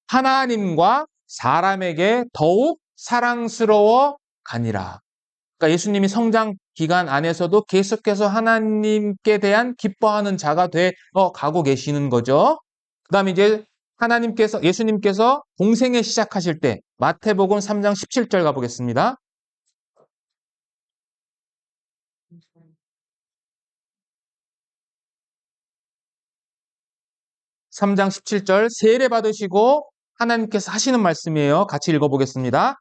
하나님과 사람에게 더욱 사랑스러워 가니라. 그러니까 예수님이 성장 기간 안에서도 계속해서 하나님께 대한 기뻐하는 자가 되어 가고 계시는 거죠. 그 다음에 이제 예수님께서 공생애 시작하실 때 마태복음 3장 17절 가보겠습니다. 3장 17절 세례 받으시고 하나님께서 하시는 말씀이에요. 같이 읽어보겠습니다.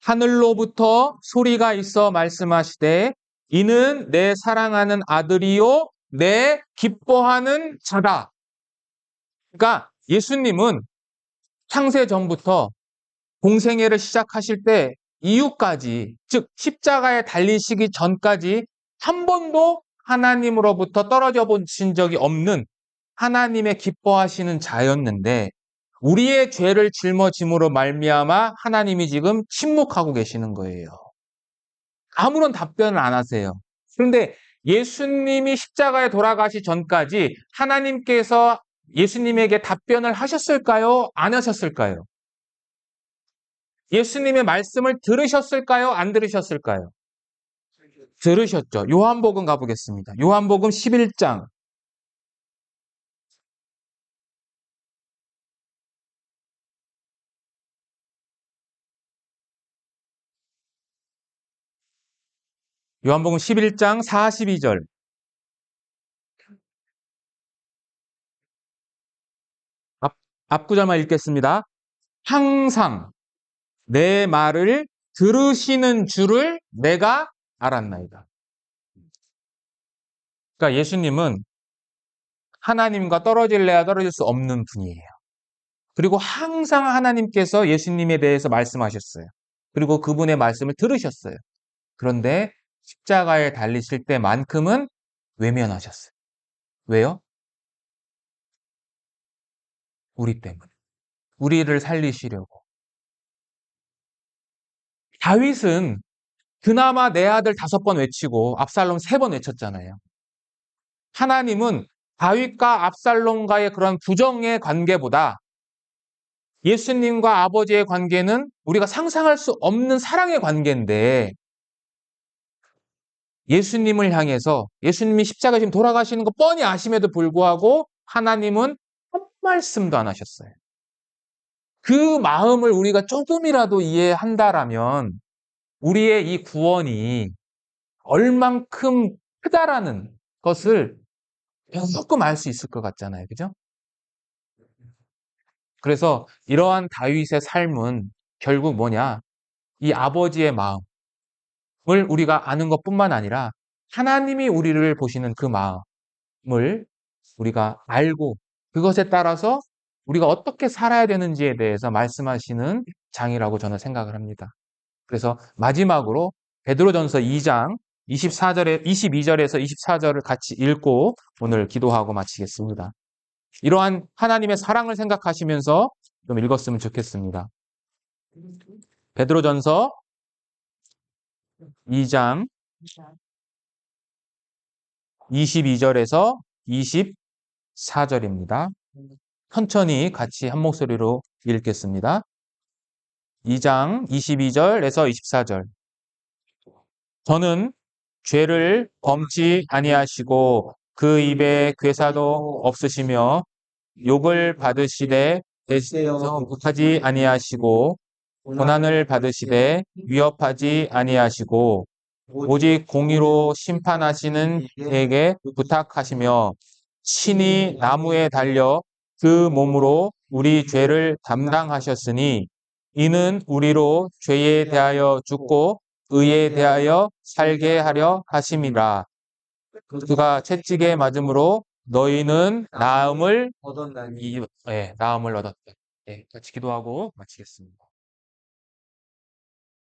하늘로부터 소리가 있어 말씀하시되 이는 내 사랑하는 아들이요 내 기뻐하는 자다. 그러니까 예수님은 창세 전부터 공생애를 시작하실 때 이후까지 즉 십자가에 달리시기 전까지 한 번도 하나님으로부터 떨어져 보신 적이 없는 하나님의 기뻐하시는 자였는데 우리의 죄를 짊어짐으로 말미암아 하나님이 지금 침묵하고 계시는 거예요. 아무런 답변을 안 하세요. 그런데 예수님이 십자가에 돌아가시 전까지 하나님께서 예수님에게 답변을 하셨을까요? 안 하셨을까요? 예수님의 말씀을 들으셨을까요? 안 들으셨을까요? 들으셨죠. 요한복음 가보겠습니다. 요한복음 11장. 요한복음 11장 42절. 앞구절만 읽겠습니다. 항상 내 말을 들으시는 줄을 내가 알았나이다. 그러니까 예수님은 하나님과 떨어질래야 떨어질 수 없는 분이에요. 그리고 항상 하나님께서 예수님에 대해서 말씀하셨어요. 그리고 그분의 말씀을 들으셨어요. 그런데 십자가에 달리실 때만큼은 외면하셨어요. 왜요? 우리 때문에. 우리를 살리시려고. 다윗은 그나마 내 아들 5번 외치고 압살롬 3번 외쳤잖아요. 하나님은 다윗과 압살롬과의 그런 부정의 관계보다 예수님과 아버지의 관계는 우리가 상상할 수 없는 사랑의 관계인데 예수님을 향해서 예수님이 십자가에 지금 돌아가시는 거 뻔히 아심에도 불구하고 하나님은 한 말씀도 안 하셨어요. 그 마음을 우리가 조금이라도 이해한다라면 우리의 이 구원이 얼만큼 크다라는 것을 조금 알 수 있을 것 같잖아요. 그죠? 그래서 이러한 다윗의 삶은 결국 뭐냐? 이 아버지의 마음을 우리가 아는 것뿐만 아니라 하나님이 우리를 보시는 그 마음을 우리가 알고 그것에 따라서 우리가 어떻게 살아야 되는지에 대해서 말씀하시는 장이라고 저는 생각을 합니다. 그래서 마지막으로 베드로전서 2장 22절에서 24절을 같이 읽고 오늘 기도하고 마치겠습니다. 이러한 하나님의 사랑을 생각하시면서 좀 읽었으면 좋겠습니다. 베드로전서 2장 22절에서 24절입니다. 천천히 같이 한 목소리로 읽겠습니다. 2장 22절에서 24절. 저는 죄를 범치 아니하시고 그 입에 괴사도 없으시며 욕을 받으시되 대세여 하지 아니하시고 고난을 받으시되 위협하지 아니하시고 오직 공의로 심판하시는 이에게 부탁하시며 친히 나무에 달려 그 몸으로 우리 죄를 담당하셨으니 이는 우리로 죄에 대하여 죽고 의에 대하여 살게 하려 하심이라. 그가 채찍에 맞음으로 너희는 나음을 얻었나니 나음을 얻었다. 같이 기도하고 마치겠습니다.